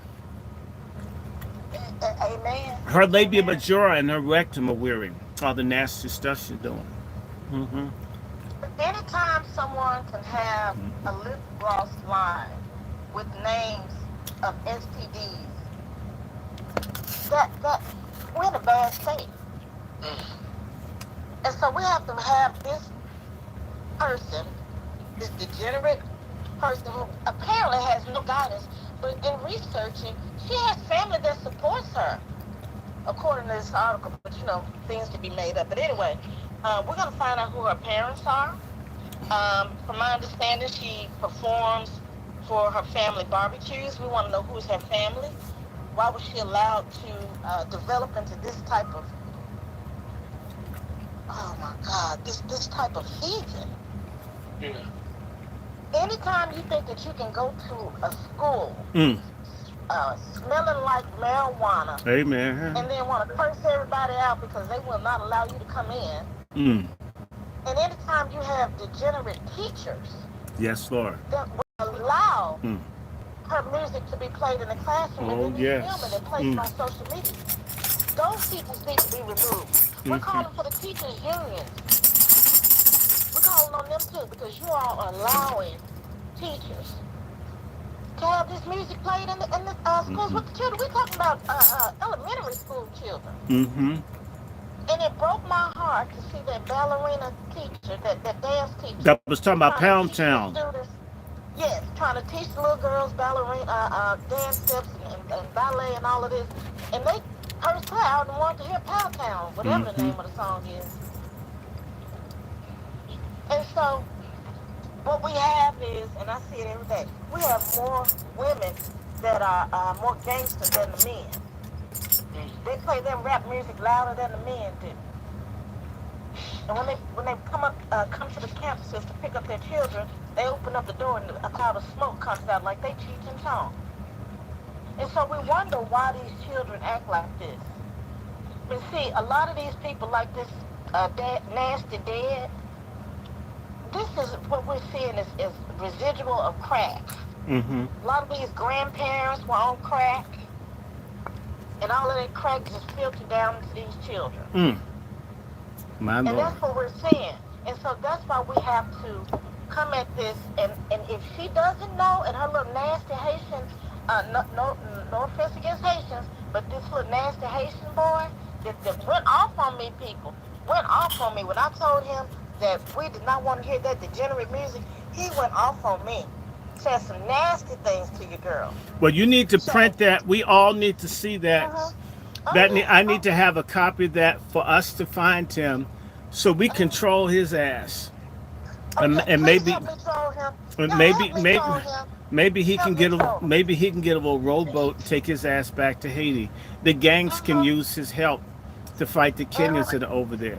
Amen. Her labia majora and her rectum are weary. All the nasty stuff she's doing. Mm-hmm. Anytime someone can have a lip gloss line with names of STDs, that we're in a bad state. And so we have to have this person, this degenerate person who apparently has no guidance, but in researching, she has family that supports her, according to this article, but you know, things can be made up. But anyway, we're going to find out who her parents are. From my understanding, she performs for her family barbecues. We want to know who's her family. Why was she allowed to develop into this type of, oh my God, this type of heathen? Yeah. Anytime you think that you can go to a school smelling like marijuana, amen, and then want to curse everybody out because they will not allow you to come in, and anytime you have degenerate teachers, yes, Lord, that will allow her music to be played in the classroom and then yes. film it and placed on social media, those teachers need to be removed. We're calling for the teachers' unions. We're calling on them too because you all are allowing teachers to have this music played in the schools with the children. We're talking about elementary school children. And it broke my heart to see that ballerina teacher, that dance teacher. That was talking about Pound Town. Yes, trying to teach the little girls ballerina dance steps and ballet and all of this. And they cursed her out and wanted to hear Pound Town, whatever the name of the song is. And so, what we have is, and I see it every day, we have more women that are more gangster than the men. They play them rap music louder than the men do. And when they come to the campuses to pick up their children, they open up the door and a cloud of smoke comes out like they Cheech and Chong. And so we wonder why these children act like this. But see, a lot of these people like this nasty dead, this is what we're seeing is residual of crack. Mm-hmm. A lot of these grandparents were on crack, and all of that crack just filtered down to these children. My And Lord. that's what we're seeing. And so that's why we have to come at this. And if she doesn't know, and her little nasty Haitian, no offense against Haitians, but this little nasty Haitian boy that went off on me, people, went off on me. When I told him that we did not want to hear that degenerate music, he went off on me. Said some nasty things to your girl. Well, you need to So, print that. We all need to see that. Oh, That yeah. I need to have a copy of that for us to find him, so we control his ass. And Okay, please maybe, help me troll him. and Y'all maybe, help me maybe, troll him. maybe he Help can me get troll. maybe he can get a little rowboat and take his ass back to Haiti. The gangs can use his help to fight the Kenyans that are over there.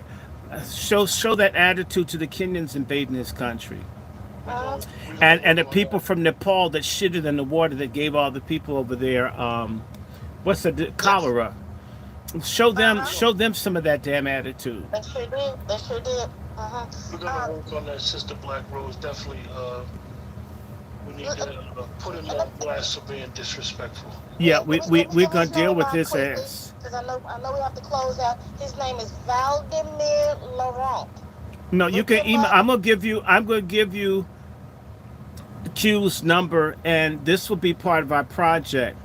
Show that attitude to the Kenyans invading his country. And the people from Nepal that shitted in the water that gave all the people over there what's the cholera. Show them some of that damn attitude. They sure did. They sure did. We're gonna work on that, Sister Black Rose. Definitely, we need to put him on blast for being disrespectful. Yeah, we're gonna deal with his ass. Because I know we have to close out. His name is Valdemir Laurent. No, you can email. I'm gonna give you Q's number, and this will be part of our project.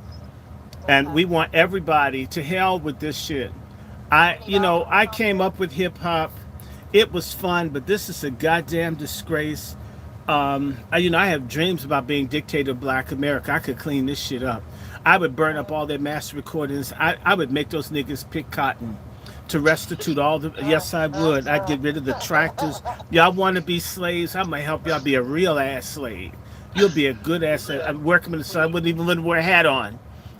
And we want everybody to hell with this shit. I came up with hip hop. It was fun, but this is a goddamn disgrace. I have dreams about being dictator of Black America. I could clean this shit up. I would burn up all their master recordings. I would make those niggas pick cotton to restitute all the. Yes, I would. I'd get rid of the tractors. Y'all want to be slaves? I'm gonna help y'all be a real ass slave. You'll be a good ass slave. I'm working in the sun. I wouldn't even let them wear a hat on,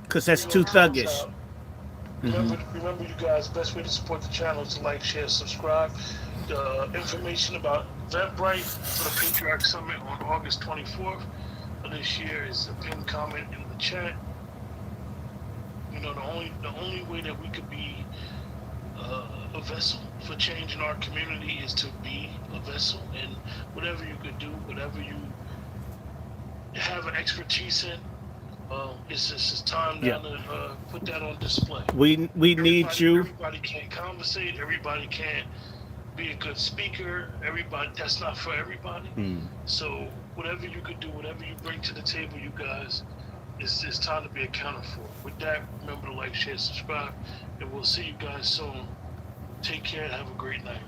cause that's too thuggish. Remember, you guys, best way to support the channel is to like, share, subscribe. The information about Eventbrite for the Patriarch Summit on August 24th of this year is a pinned comment in the chat. The only way that we could be a vessel for change in our community is to be a vessel, and whatever you could do, whatever you have an expertise in, it's time now to put that on display. We need you. Everybody can't conversate. Everybody can't be a good speaker. Everybody, that's not for everybody. So whatever you could do, whatever you bring to the table, you guys, it's time to be accounted for. With that, remember to like, share, subscribe, and we'll see you guys soon. Take care and have a great night.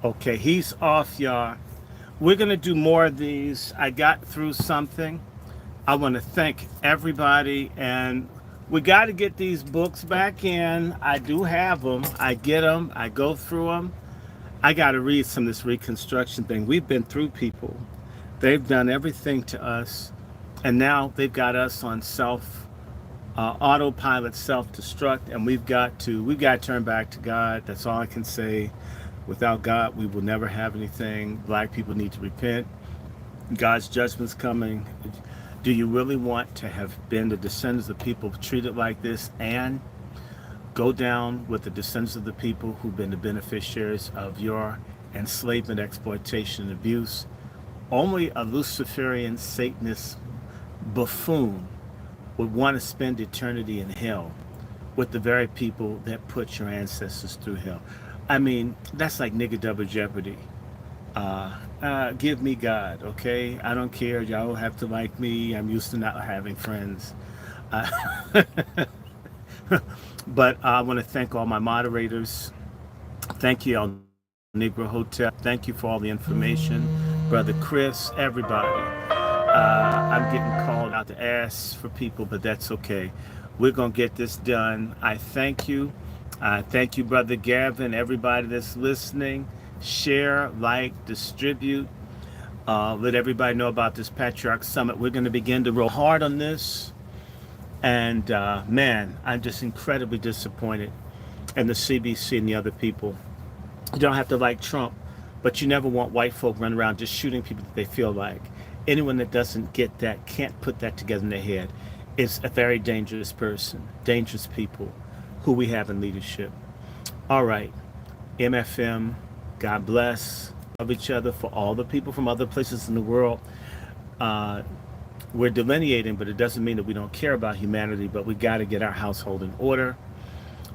Okay, he's off, y'all. We're going to do more of these. I got through something. I want to thank everybody, and we got to get these books back in. I do have them. I get them. I go through them. I got to read some of this Reconstruction thing. We've been through people. They've done everything to us, and now they've got us on autopilot, self-destruct, and we've got to turn back to God. That's all I can say. Without God, we will never have anything. Black people need to repent. God's judgment's coming. Do you really want to have been the descendants of people treated like this and go down with the descendants of the people who've been the beneficiaries of your enslavement, exploitation, and abuse? Only a Luciferian Satanist buffoon would want to spend eternity in hell with the very people that put your ancestors through hell. I mean, that's like nigga double jeopardy. Give me God, okay? I don't care. Y'all don't have to like me. I'm used to not having friends. But I want to thank all my moderators. Thank you, El Negro Hotel. Thank you for all the information. Brother Chris, everybody. I'm getting called out to ask for people, but that's okay. We're going to get this done. I thank you. Thank you, Brother Gavin, everybody that's listening. Share, like, distribute. Let everybody know about this Patriarch Summit. We're going to begin to roll hard on this. And, man, I'm just incredibly disappointed in the CBC and the other people. You don't have to like Trump, but you never want white folk running around just shooting people that they feel like. Anyone that doesn't get that can't put that together in their head. is a very dangerous person, dangerous people who we have in leadership. All right, MFM, God bless. Love each other. For all the people from other places in the world, uh, we're delineating, but it doesn't mean that we don't care about humanity, but we got to get our household in order.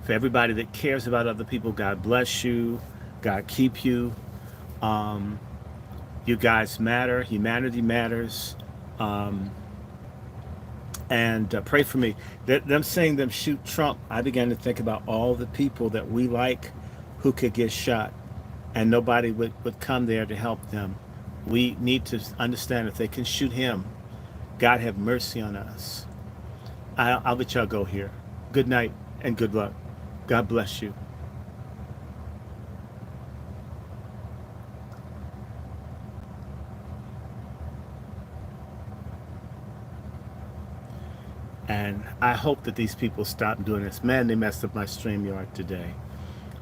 For everybody that cares about other people, God bless you. God keep you. Um, you guys matter. Humanity matters. And pray for me. Them saying them shoot Trump, I began to think about all the people that we like who could get shot, and nobody would come there to help them. We need to understand if they can shoot him, God have mercy on us. I'll let y'all go here. Good night and good luck. God bless you. And I hope that these people stop doing this. Man, they messed up my StreamYard today.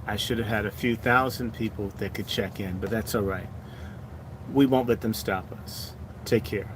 I should have had a few thousand people that could check in, but that's all right. We won't let them stop us. Take care.